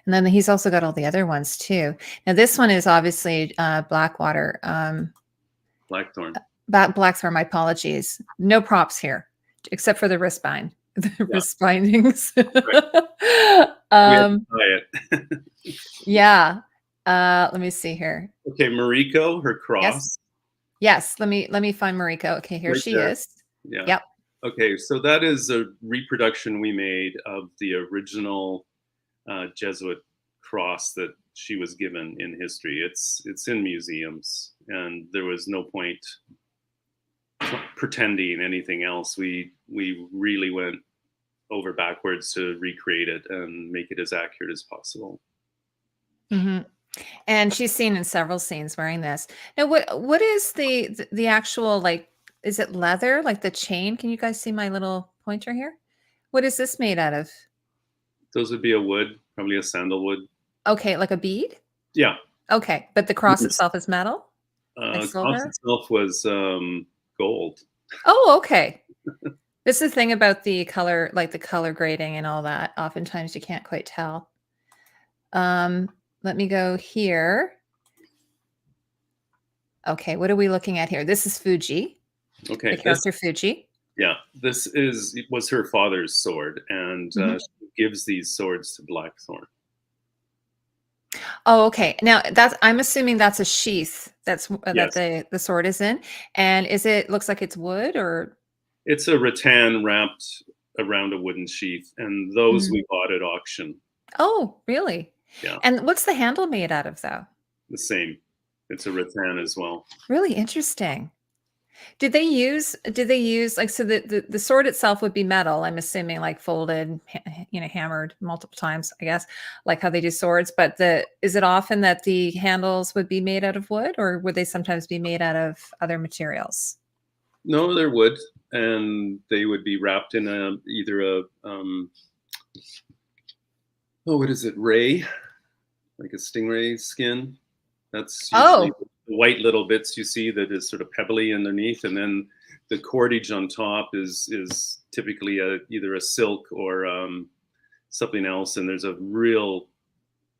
and then he's also got all the other ones too. Now this one is obviously Blackwater. Blackthorn. Blackthorn, my apologies. No props here, except for the wrist bind, the wrist bindings. Right. We have to try it. Yeah. Let me see here. Okay, Mariko, her cross. Yes. Let me find Mariko. Okay, here Right she there. is. Yeah. Yep. Okay, so that is a reproduction we made of the original Jesuit cross that she was given in history. It's in museums, and there was no point pretending anything else. We really went over backwards to recreate it and make it as accurate as possible. Mm-hmm. And she's seen in several scenes wearing this. Now, what is the actual, like, is it leather, like the chain? Can you guys see my little pointer here? What is this made out of? Those would be a wood, probably a sandalwood. Okay, like a bead? Yeah. Okay, but the cross itself is metal? Like Cross silver? itself was gold. Oh, okay. This is the thing about the color, like the color grading and all that. Oftentimes you can't quite tell. Let me go here. Okay, what are we looking at here? This is Fuji. Okay. The character Fuji. Yeah, this was her father's sword, and she gives these swords to Blackthorn. Oh, okay. Now I'm assuming that's a sheath Yes. that the sword is in. And looks like it's wood, or? It's a rattan wrapped around a wooden sheath, and those we bought at auction. Oh, really? Yeah. And what's the handle made out of, though? The same. It's a rattan as well. Really interesting. Did they use like, so the sword itself would be metal, I'm assuming, like folded, hammered multiple times, I guess, like how they do swords, but is it often that the handles would be made out of wood, or would they sometimes be made out of other materials? No, they're wood, and they would be wrapped in either a what is it, ray, like a stingray skin. That's usually the white little bits you see that is sort of pebbly underneath, and then the cordage on top is typically either a silk or something else. And there's a real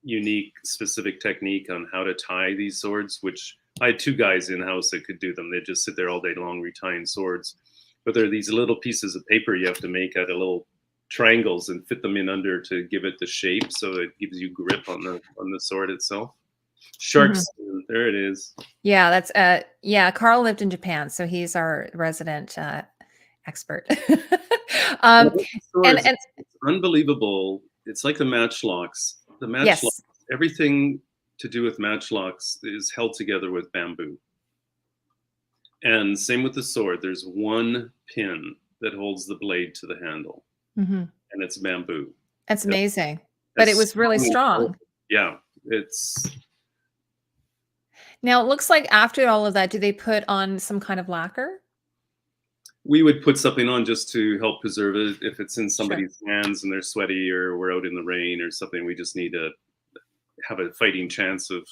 unique, specific technique on how to tie these swords, which I had two guys in house that could do them. They just sit there all day long retying swords. But there are these little pieces of paper you have to make out of little triangles and fit them in under to give it the shape, so it gives you grip on the sword itself. Shark skin, there it is. Yeah, that's Carl lived in Japan, so he's our resident expert. And it's unbelievable. It's like the matchlocks. The matchlocks, everything to do with matchlocks is held together with bamboo. And same with the sword. There's one pin that holds the blade to the handle, and it's bamboo. That's amazing. But it was really strong. Yeah, it's. Now, it looks like after all of that, do they put on some kind of lacquer? We would put something on just to help preserve it. If it's in somebody's hands and they're sweaty, or we're out in the rain or something, we just need to have a fighting chance of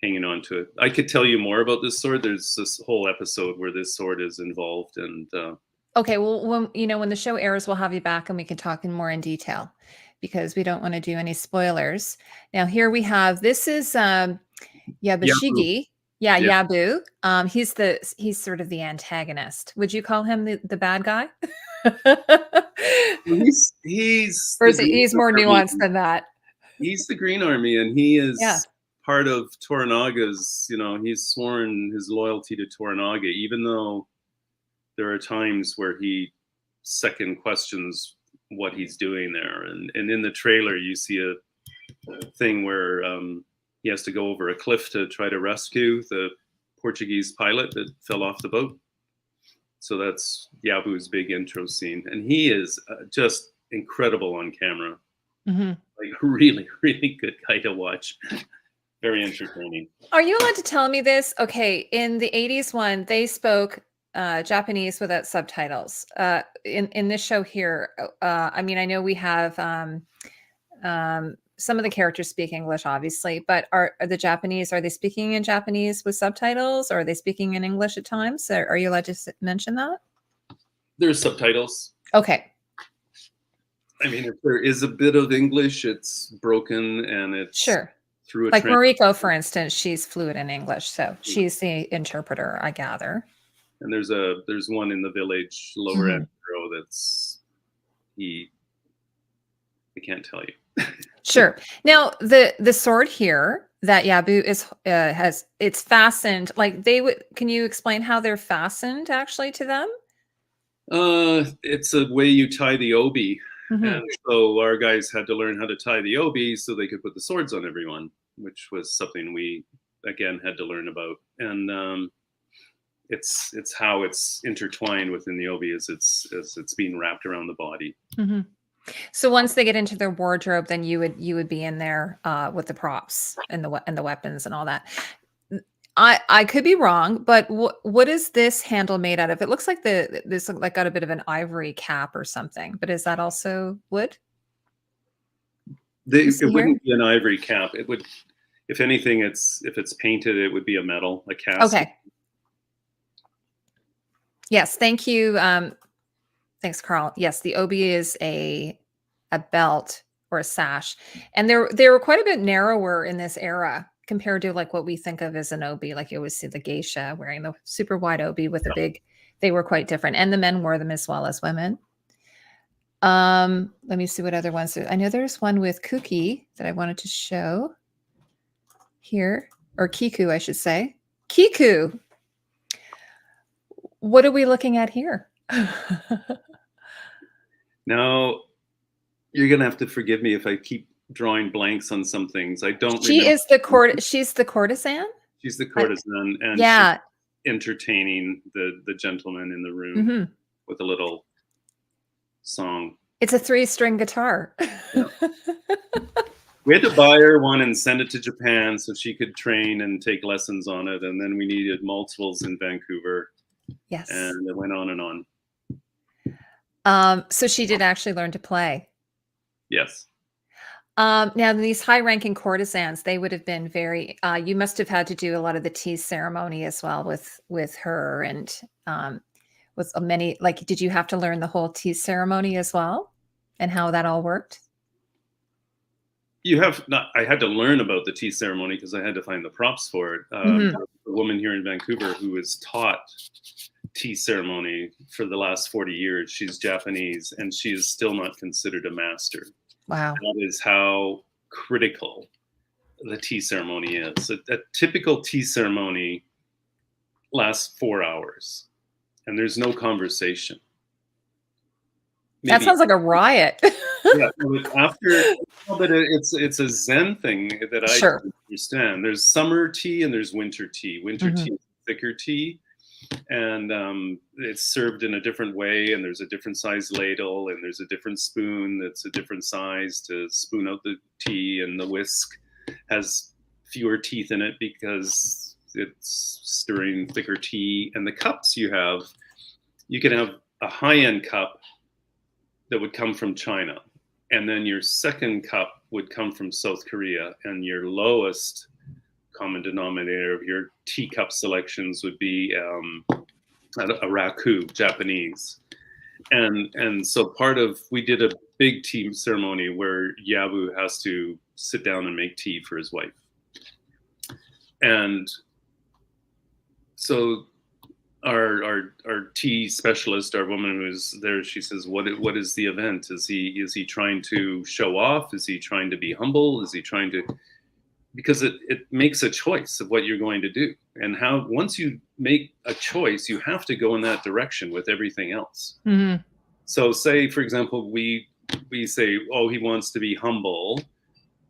hanging on to it. I could tell you more about this sword. There's this whole episode where this sword is involved. And okay, well, when the show airs, we'll have you back and we can talk more in detail, because we don't want to do any spoilers. Now, here we have, this is Yabushigi. Yeah, Yabu. He's sort of the antagonist. Would you call him the bad guy? he's or is he's more nuanced than that? He's the Green Army, and he is part of Toranaga's. He's sworn his loyalty to Toranaga, even though there are times where he second questions what he's doing there. And in the trailer, you see a thing where he has to go over a cliff to try to rescue the Portuguese pilot that fell off the boat. So that's Yabu's big intro scene. And he is just incredible on camera. Like, really, really good guy to watch. Very entertaining. Are you allowed to tell me this? Okay, in the 80s one, they spoke Japanese without subtitles. In this show here, I mean, I know we have some of the characters speak English, obviously, but are the Japanese, are they speaking in Japanese with subtitles, or are they speaking in English at times? Are you allowed to mention that? There's subtitles. Okay. I mean, if there is a bit of English, it's broken, and it's through a like Mariko, for instance, she's fluent in English, so she's the interpreter, I gather. And there's one in the village lower end that's I can't tell you. Sure. Now the sword here that Yabu is it's fastened. Like can you explain how they're fastened actually to them? It's a way you tie the Obie. And so our guys had to learn how to tie the Obie so they could put the swords on everyone, which was something we again had to learn about. And it's how it's intertwined within the Obie as it's being wrapped around the body. So once they get into their wardrobe, then you would be in there with the props and the weapons and all that. I could be wrong, but what is this handle made out of? It looks like this like got a bit of an ivory cap or something, but is that also wood? It wouldn't be an ivory cap. It would, if anything, if it's painted, it would be a metal, a cast. Okay. Yes, thank you. Thanks, Carl. Yes, the Obie is a belt or a sash, and they were quite a bit narrower in this era compared to like what we think of as an Obie. Like you always see the geisha wearing the super wide Obie with a big. They were quite different, and the men wore them as well as women. Let me see what other ones. I know there's one with Kuki that I wanted to show here, or Kiku, I should say. Kiku. What are we looking at here? Now, you're gonna have to forgive me if I keep drawing blanks on some things. I don't. She's the courtesan. She's the courtesan, and yeah, she's entertaining the gentleman in the room with a little song. It's a 3-string guitar. Yeah. We had to buy her one and send it to Japan so she could train and take lessons on it, and then we needed multiples in Vancouver. Yes, and it went on and on. So she did actually learn to play. Yes. Now, these high-ranking courtesans, they would have been very. You must have had to do a lot of the tea ceremony as well with her, and with many. Like, did you have to learn the whole tea ceremony as well, and how that all worked? You have not. I had to learn about the tea ceremony because I had to find the props for it. A woman here in Vancouver who has taught tea ceremony for the last 40 years. She's Japanese, and she is still not considered a master. Wow. That is how critical the tea ceremony is. A typical tea ceremony lasts 4 hours, and there's no conversation. That sounds like a riot. Yeah, but it's a Zen thing that I don't understand. There's summer tea and there's winter tea. Winter tea is thicker tea, and it's served in a different way, and there's a different size ladle, and there's a different spoon that's a different size to spoon out the tea, and the whisk has fewer teeth in it because it's stirring thicker tea. And the cups you can have a high-end cup that would come from China, and then your second cup would come from South Korea, and your lowest common denominator of your teacup selections would be a raku, Japanese. And so we did a big tea ceremony where Yabu has to sit down and make tea for his wife. And so our tea specialist, our woman who's there, she says, what is the event? Is he trying to show off? Is he trying to be humble? Is he trying to, because it makes a choice of what you're going to do, and how once you make a choice, you have to go in that direction with everything else. So say, for example, we say, oh, he wants to be humble.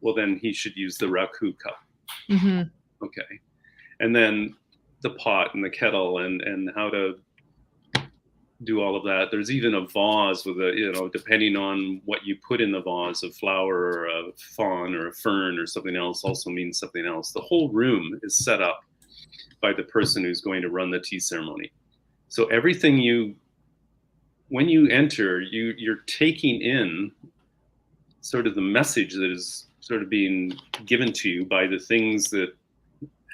Well, then he should use the raku cup. Okay. And then the pot and the kettle and how to do all of that. There's even a vase with depending on what you put in the vase, a flower or a fawn or a fern or something else also means something else. The whole room is set up by the person who's going to run the tea ceremony. So everything when you enter, you're taking in sort of the message that is sort of being given to you by the things that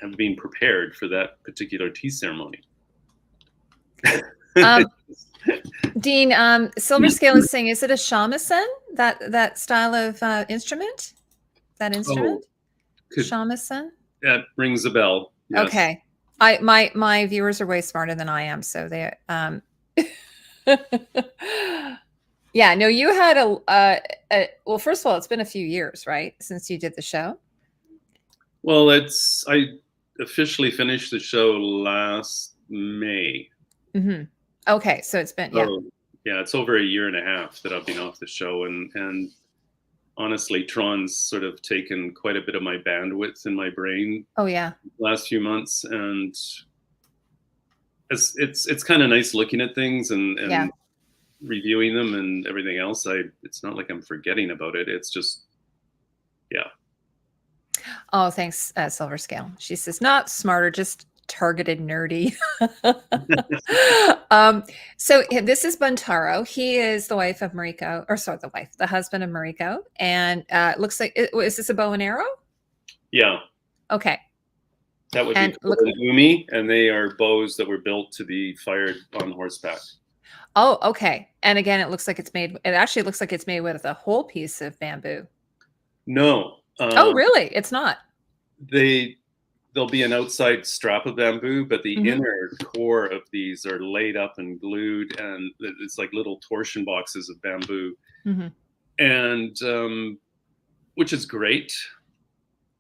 have been prepared for that particular tea ceremony. Dean, Silver Scale is saying, is it a shamisen, that style of instrument? That instrument? Shamisen? That rings a bell. Yes. Okay. My viewers are way smarter than I am, so they yeah, no, you had well, first of all, it's been a few years, right, since you did the show? Well, I officially finished the show last May. Okay, so it's been, yeah. So yeah, it's over a year and a half that I've been off the show, and honestly, Tron's sort of taken quite a bit of my bandwidth in my brain Oh yeah. last few months, and it's kind of nice looking at things and Yeah. reviewing them and everything else. It's not like I'm forgetting about it. It's just, yeah. Oh, thanks, Silver Scale. She says, not smarter, just targeted nerdy. So this is Buntaro. He is the wife of Mariko, or sorry, the husband of Mariko. And it looks like, is this a bow and arrow? Yeah. Okay. That would be called an umi, and they are bows that were built to be fired on horseback. Oh, okay. And again, it looks like it actually looks like it's made with a whole piece of bamboo. No. Oh, really? It's not. There'll be an outside strap of bamboo, but the inner core of these are laid up and glued, and it's like little torsion boxes of bamboo. And which is great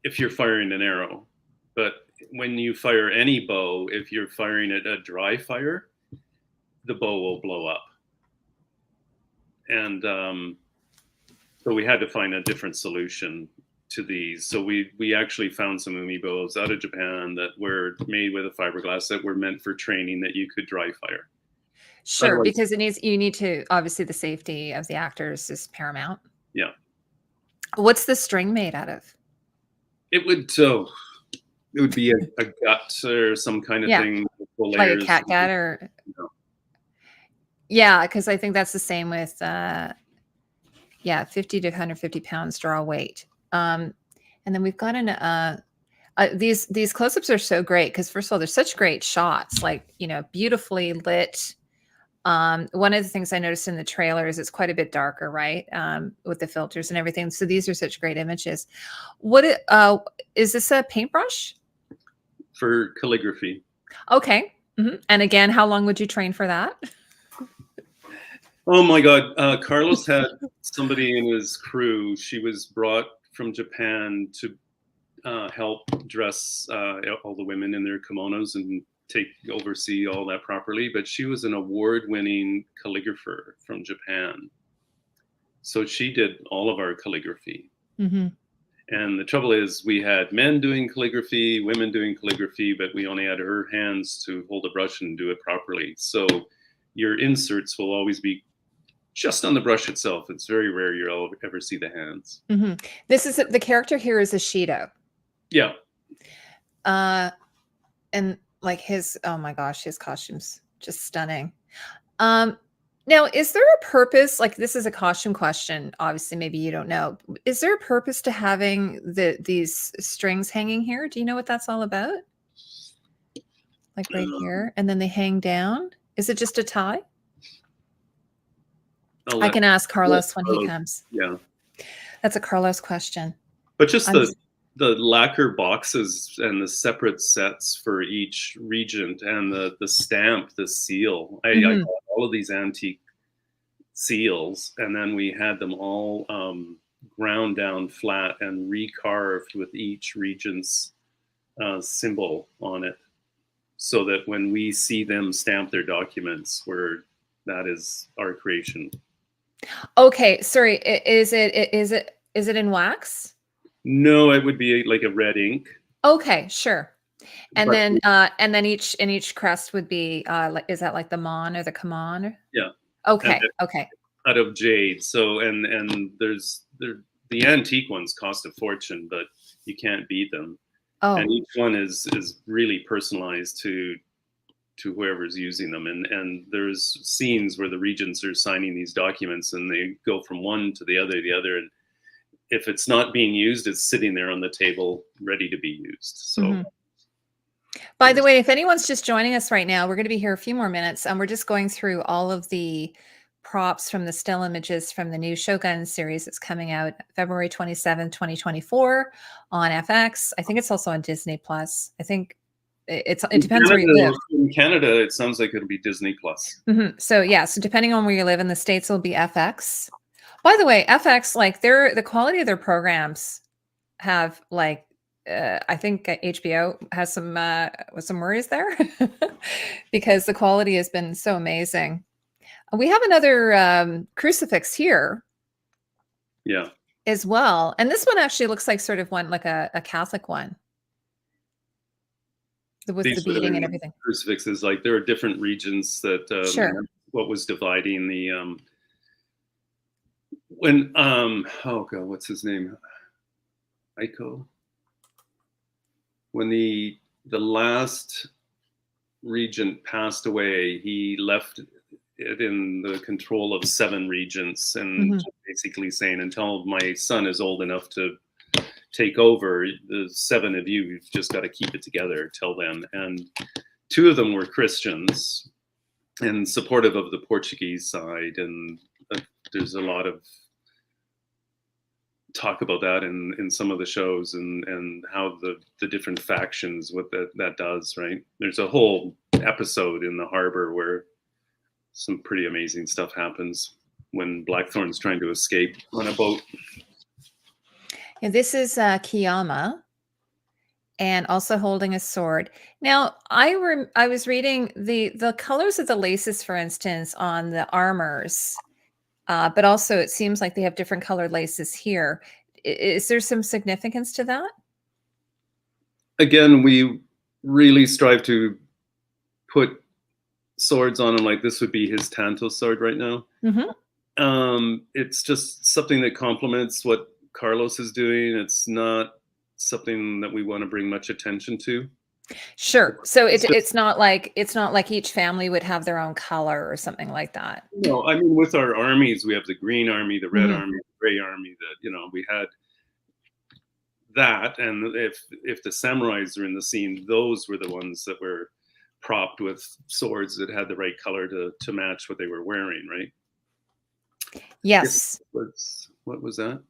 if you're firing an arrow. But when you fire any bow, if you're firing it a dry fire, the bow will blow up. And so we had to find a different solution to these. So we actually found some umi bows out of Japan that were made with a fiberglass that were meant for training that you could dry fire. Sure, otherwise, because you need to, obviously the safety of the actors is paramount. Yeah. What's the string made out of? It would be a gut or some kind of thing. Like a catgut or. No. Yeah, because I think that's the same with 50 to 150 pounds draw weight. And then we've got these close-ups are so great because first of all, they're such great shots, like, beautifully lit. One of the things I noticed in the trailer is it's quite a bit darker, right? With the filters and everything. So these are such great images. Is this a paintbrush? For calligraphy. Okay. And again, how long would you train for that? Oh my God. Carlos had somebody in his crew. She was brought from Japan to help dress all the women in their kimonos and oversee all that properly. But she was an award-winning calligrapher from Japan. So she did all of our calligraphy. And the trouble is we had men doing calligraphy, women doing calligraphy, but we only had her hands to hold a brush and do it properly. So your inserts will always be just on the brush itself. It's very rare you'll ever see the hands. This is the character here is a Shido. Yeah. And like oh my gosh, his costume's just stunning. Now, is there a purpose? Like, this is a costume question. Obviously, maybe you don't know. Is there a purpose to having these strings hanging here? Do you know what that's all about? Like right here, and then they hang down. Is it just a tie? I can ask Carlos when he comes. Yeah, that's a Carlos question. But just the lacquer boxes and the separate sets for each regent and the stamp, the seal. I got all of these antique seals, and then we had them all ground down flat and recarved with each regent's symbol on it, so that when we see them stamp their documents, that is our creation. Okay, sorry. Is it in wax? No, it would be like a red ink. Okay, sure. And then each crest would be is that like the mon or the kaman? Yeah. Okay. Okay. Out of jade. So and the antique ones cost a fortune, but you can't beat them. Oh. And each one is really personalized to whoever's using them. And there's scenes where the regents are signing these documents and they go from one to the other, and if it's not being used, it's sitting there on the table ready to be used. So by the way, if anyone's just joining us right now, we're going to be here a few more minutes, and we're just going through all of the props from the still images from the new Shogun series that's coming out February 27th, 2024 on FX. I think it's also on Disney Plus. I think it depends where you live. In Canada, it sounds like it'll be Disney Plus. So yeah, so depending on where you live in the States, it'll be FX. By the way, FX, like the quality of their programs have like, I think HBO has some worries there because the quality has been so amazing. We have another Crucifix here. Yeah. As well. And this one actually looks like sort of one like a Catholic one. With the beading and everything. Crucifixes, like there are different regions that sure. What was dividing the when oh god, what's his name? Aiko. When the last regent passed away, he left it in the control of 7 regents and basically saying, until my son is old enough to take over, the 7 of you, you've just got to keep it together till then. And 2 of them were Christians and supportive of the Portuguese side. And there's a lot of talk about that in some of the shows and how the different factions, what that does, right? There's a whole episode in the harbor where some pretty amazing stuff happens when Blackthorn's trying to escape on a boat. Yeah, this is Kiyama, and also holding a sword. Now, I was reading the colors of the laces, for instance, on the armors, but also it seems like they have different colored laces here. Is there some significance to that? Again, we really strive to put swords on him. Like this would be his Tanto sword right now. It's just something that complements what Carlos is doing. It's not something that we want to bring much attention to. Sure. So it's not like each family would have their own color or something like that. No, I mean, with our armies, we have the green army, the red army, the gray army. That we had that, and if the samurais are in the scene, those were the ones that were propped with swords that had the right color to match what they were wearing, right? Yes. What was that?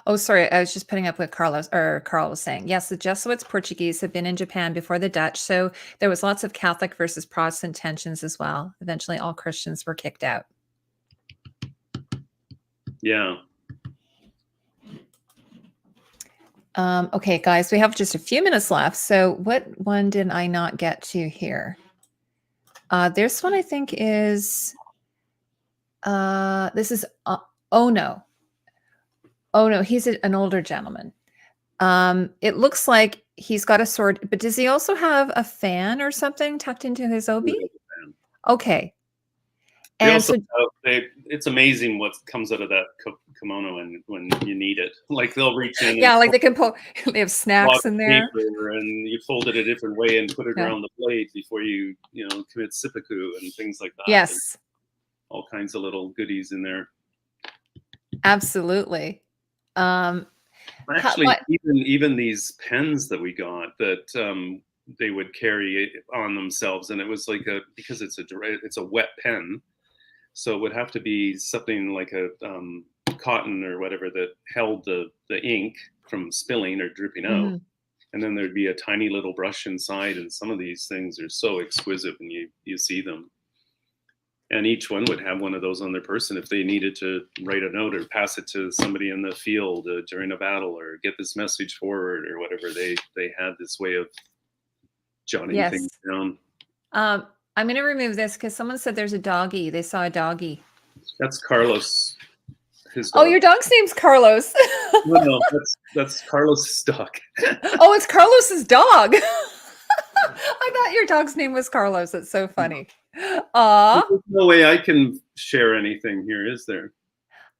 Oh, sorry. I was just putting up what Carl was saying. Yes, the Jesuits Portuguese have been in Japan before the Dutch, so there was lots of Catholic versus Protestant tensions as well. Eventually, all Christians were kicked out. Yeah. Okay, guys, we have just a few minutes left. So what one did I not get to here? This one I think is, this is Ono. Oh no, he's an older gentleman. It looks like he's got a sword, but does he also have a fan or something tucked into his Obie? Okay. And so it's amazing what comes out of that kimono and when you need it. Like they'll reach in. Yeah, like they can pull. They have snacks in there. And you fold it a different way and put it around the blade before you commit seppuku and things like that. Yes. And all kinds of little goodies in there. Absolutely. Actually, even these pens that we got that they would carry on themselves, and it was like because it's a wet pen, so it would have to be something like a cotton or whatever that held the ink from spilling or dripping out, and then there'd be a tiny little brush inside. And some of these things are so exquisite when you see them. And each one would have one of those on their person if they needed to write a note or pass it to somebody in the field during a battle or get this message forward or whatever. They had this way of jotting things down. I'm going to remove this because someone said there's a doggy. They saw a doggy. That's Carlos. His dog. Oh, your dog's name's Carlos. No, that's Carlos's dog. Oh, it's Carlos's dog. I thought your dog's name was Carlos. That's so funny. Aw. There's no way I can share anything here, is there?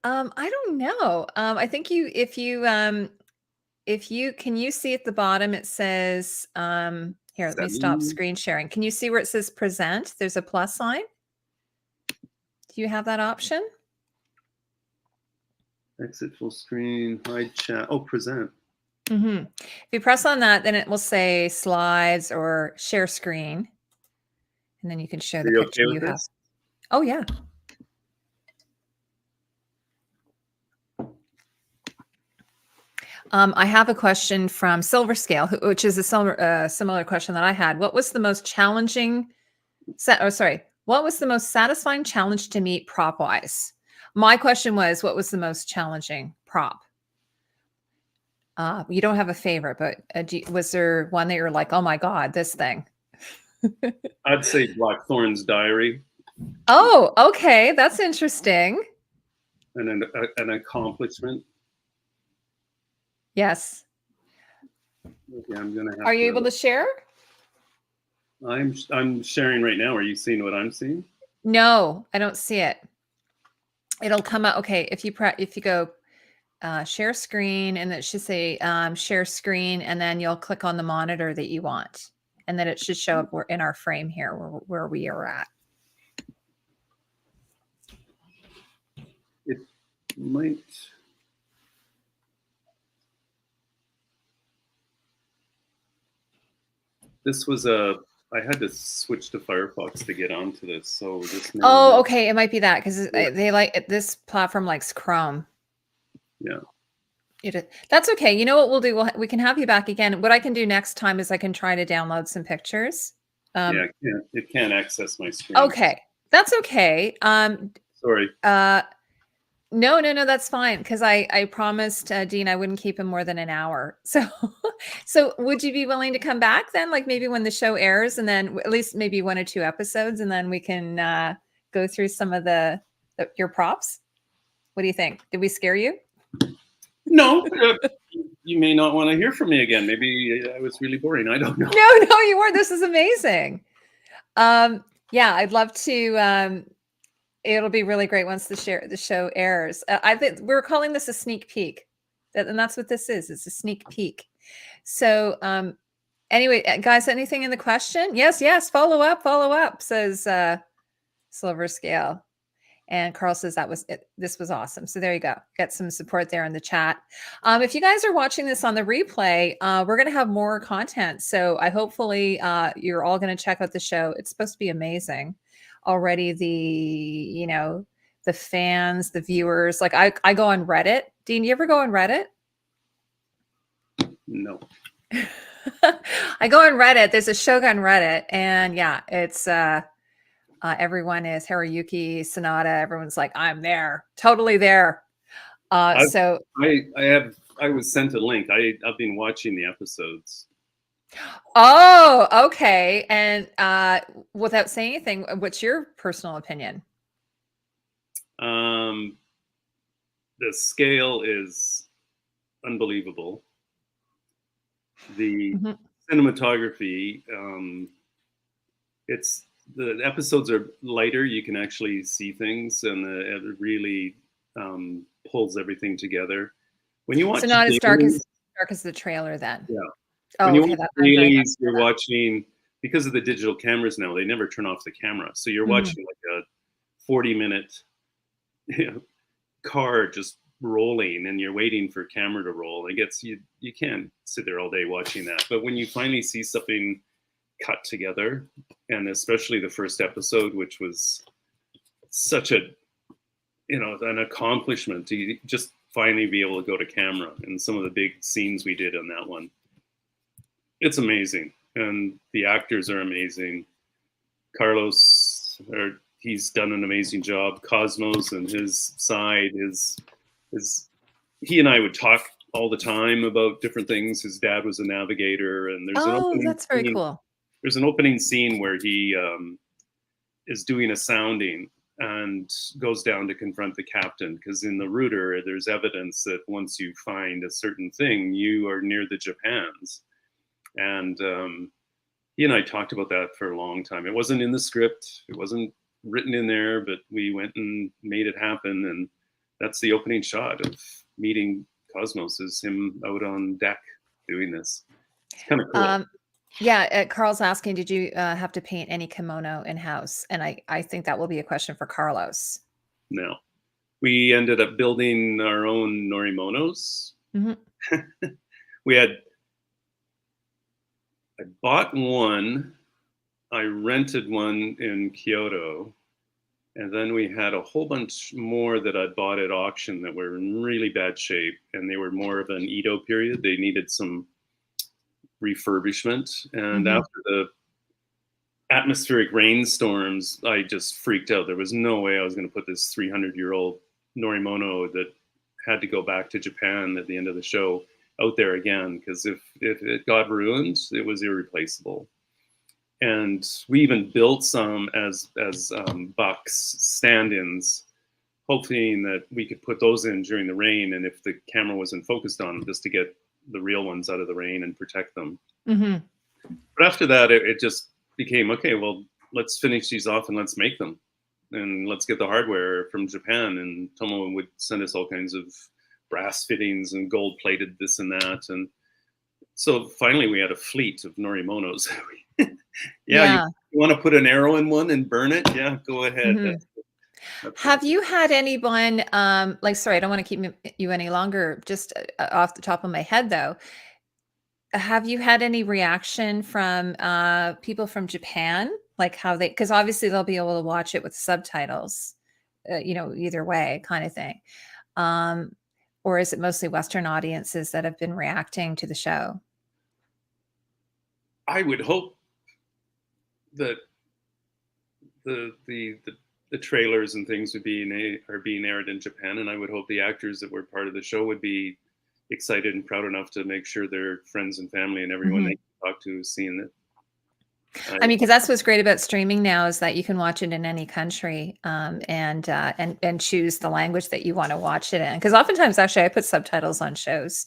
I don't know. I think if you can you see at the bottom it says here, let me stop screen sharing. Can you see where it says present? There's a plus sign. Do you have that option? Exit full screen, hide chat. Oh, present. If you press on that, then it will say slides or share screen. And then you can show the picture you have. Oh, yeah. I have a question from Silver Scale, which is a similar question that I had. What was the most challenging what was the most satisfying challenge to meet prop wise? My question was, what was the most challenging prop? You don't have a favorite, but was there one that you're like, oh my God, this thing? I'd say Blackthorn's Diary. Oh, okay. That's interesting. And an accomplishment. Yes. Okay, I'm gonna have Are you able to share? I'm sharing right now. Are you seeing what I'm seeing? No, I don't see it. It'll come up. Okay, if you go share screen, and it should say share screen, and then you'll click on the monitor that you want, and then it should show up in our frame here where we are at. It might. This was I had to switch to Firefox to get onto this, so just. Oh, okay. It might be that because they like this platform likes Chrome. Yeah. That's okay. You know what we'll do? We can have you back again. What I can do next time is I can try to download some pictures. Yeah, it can't access my screen. Okay, that's okay. Sorry. No, that's fine because I promised Dean I wouldn't keep him more than an hour. So would you be willing to come back then, like maybe when the show airs, and then at least maybe 1 or 2 episodes, and then we can go through some of your props? What do you think? Did we scare you? No, you may not want to hear from me again. Maybe I was really boring. I don't know. No, you were. This is amazing. Yeah, I'd love to. It'll be really great once the show airs. I think we're calling this a sneak peek, and that's what this is. It's a sneak peek. So, anyway, guys, anything in the question? Yes. Follow up. Says Silver Scale. And Carl says that was it. This was awesome. So there you go. Get some support there in the chat. If you guys are watching this on the replay, we're going to have more content. So hopefully you're all going to check out the show. It's supposed to be amazing. Already the fans, the viewers, like I go on Reddit. Dean, you ever go on Reddit? No. I go on Reddit. There's a Shogun Reddit, and yeah, it's everyone is Haruyuki, Sonata. Everyone's like, I'm there, totally there. I was sent a link. I've been watching the episodes. Oh, okay. And without saying anything, what's your personal opinion? The scale is unbelievable. The cinematography, the episodes are lighter. You can actually see things, and it really pulls everything together. When you watch, so not as dark as the trailer, then. Yeah. Oh, when you okay, watch dailies, you're watching, because of the digital cameras now, they never turn off the camera, so you're watching like a 40-minute car just rolling, and you're waiting for camera to roll. It gets you can't sit there all day watching that. But when you finally see something cut together, and especially the first episode, which was such an accomplishment to just finally be able to go to camera, and some of the big scenes we did on that one, it's amazing. And the actors are amazing. Carlos, he's done an amazing job. Cosmos and his side is he and I would talk all the time about different things. His dad was a navigator, and that's very cool. There's an opening scene where he is doing a sounding and goes down to confront the captain, because in the router there's evidence that once you find a certain thing, you are near the Japans. And he and I talked about that for a long time. It wasn't in the script, it wasn't written in there, but we went and made it happen. And that's the opening shot of meeting Cosmos, is him out on deck doing this. It's kind of cool. Yeah, Carl's asking, did you have to paint any kimono in-house? And I think that will be a question for Carlos. No. We ended up building our own norimonos. I bought one, I rented one in Kyoto, And then we had a whole bunch more that I bought at auction that were in really bad shape, and they were more of an Edo period. They needed some refurbishment. And after the atmospheric rainstorms, I just freaked out. There was no way I was going to put this 300-year-old Norimono that had to go back to Japan at the end of the show out there again, because if it got ruined, it was irreplaceable. And we even built some as bucks, stand-ins, hoping that we could put those in during the rain, and if the camera wasn't focused on them, just to get the real ones out of the rain and protect them. But after that, it just became, okay, well, let's finish these off and let's make them. And let's get the hardware from Japan. And Tomo would send us all kinds of brass fittings and gold-plated this and that. And so finally we had a fleet of Norimonos. You want to put an arrow in one and burn it? Yeah, go ahead. Have you had anyone, like, sorry, I don't want to keep you any longer, just off the top of my head though, have you had any reaction from people from Japan? Like how they, because obviously they'll be able to watch it with subtitles, you know, either way kind of thing. Or is it mostly Western audiences that have been reacting to the show? I would hope that the trailers and things are being aired in Japan, and I would hope the actors that were part of the show would be excited and proud enough to make sure their friends and family and everyone they can talk to is seeing it. I mean, because that's what's great about streaming now is that you can watch it in any country, and choose the language that you want to watch it in. Because oftentimes, actually, I put subtitles on shows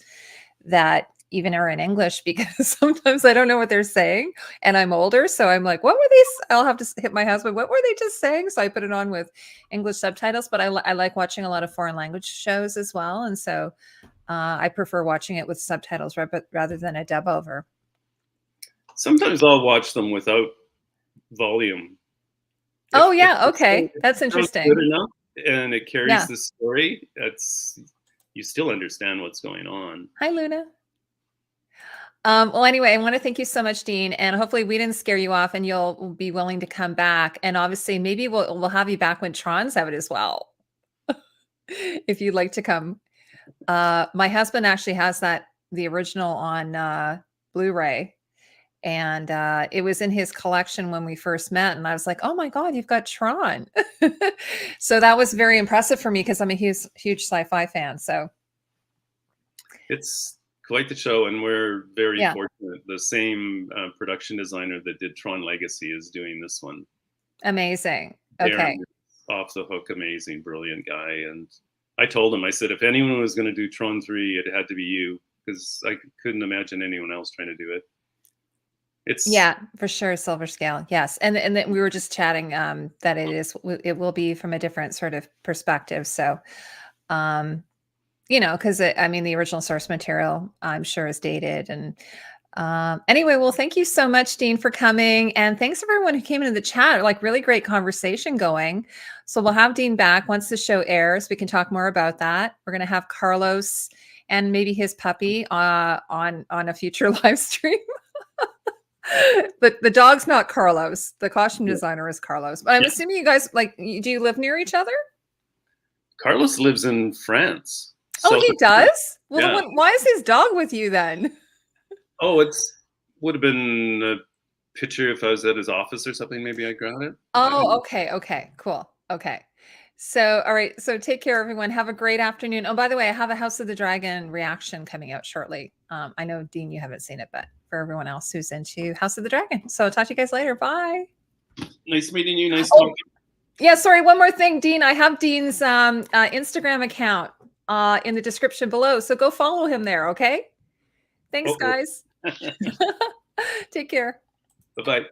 that even are in English, because sometimes I don't know what they're saying, and I'm older, so I'm like, what were these? I'll have to hit my husband. What were they just saying? So I put it on with English subtitles. But I like watching a lot of foreign language shows as well, and so I prefer watching it with subtitles rather than a dub over. Sometimes I'll watch them without volume. Oh, yeah. Okay. That's interesting. Good enough and it carries the story. You still understand what's going on. Hi, Luna. Well, anyway, I want to thank you so much, Dean, and hopefully we didn't scare you off and you'll be willing to come back. And obviously maybe we'll have you back when Tron's out as well. If you'd like to come. My husband actually has the original on Blu-ray. And it was in his collection when we first met. And I was like, oh my God, you've got Tron. So that was very impressive for me because I'm a huge sci-fi fan. So it's quite the show. And we're very fortunate. The same production designer that did Tron Legacy is doing this one. Amazing. Okay. Off the hook, amazing, brilliant guy. And I told him, I said, if anyone was going to do Tron 3, it had to be you, because I couldn't imagine anyone else trying to do it. Yeah, for sure. Silver scale. Yes. And then we were just chatting that it will be from a different sort of perspective. So, you know, because I mean, the original source material, I'm sure, is dated. And anyway, well, thank you so much, Dean, for coming. And thanks everyone who came into the chat. Like, really great conversation going. So we'll have Dean back once the show airs. We can talk more about that. We're going to have Carlos and maybe his puppy on a future live stream. But the dog's not Carlos. The costume designer is Carlos. But I'm assuming you guys, like, do you live near each other? Carlos lives in France. Oh, he does? Well, why is his dog with you then? Oh, would have been a picture if I was at his office or something. Maybe I'd grab it. Oh, okay. Okay, cool. Okay. So, all right. So take care, everyone. Have a great afternoon. Oh, by the way, I have a House of the Dragon reaction coming out shortly. I know, Dean, you haven't seen it, but for everyone else who's into House of the Dragon. So talk to you guys later. Bye. Nice meeting you. Nice talking. Yeah, sorry. One more thing, Dean. I have Dean's Instagram account in the description below. So go follow him there. Okay. Thanks, guys. Take care. Bye-bye.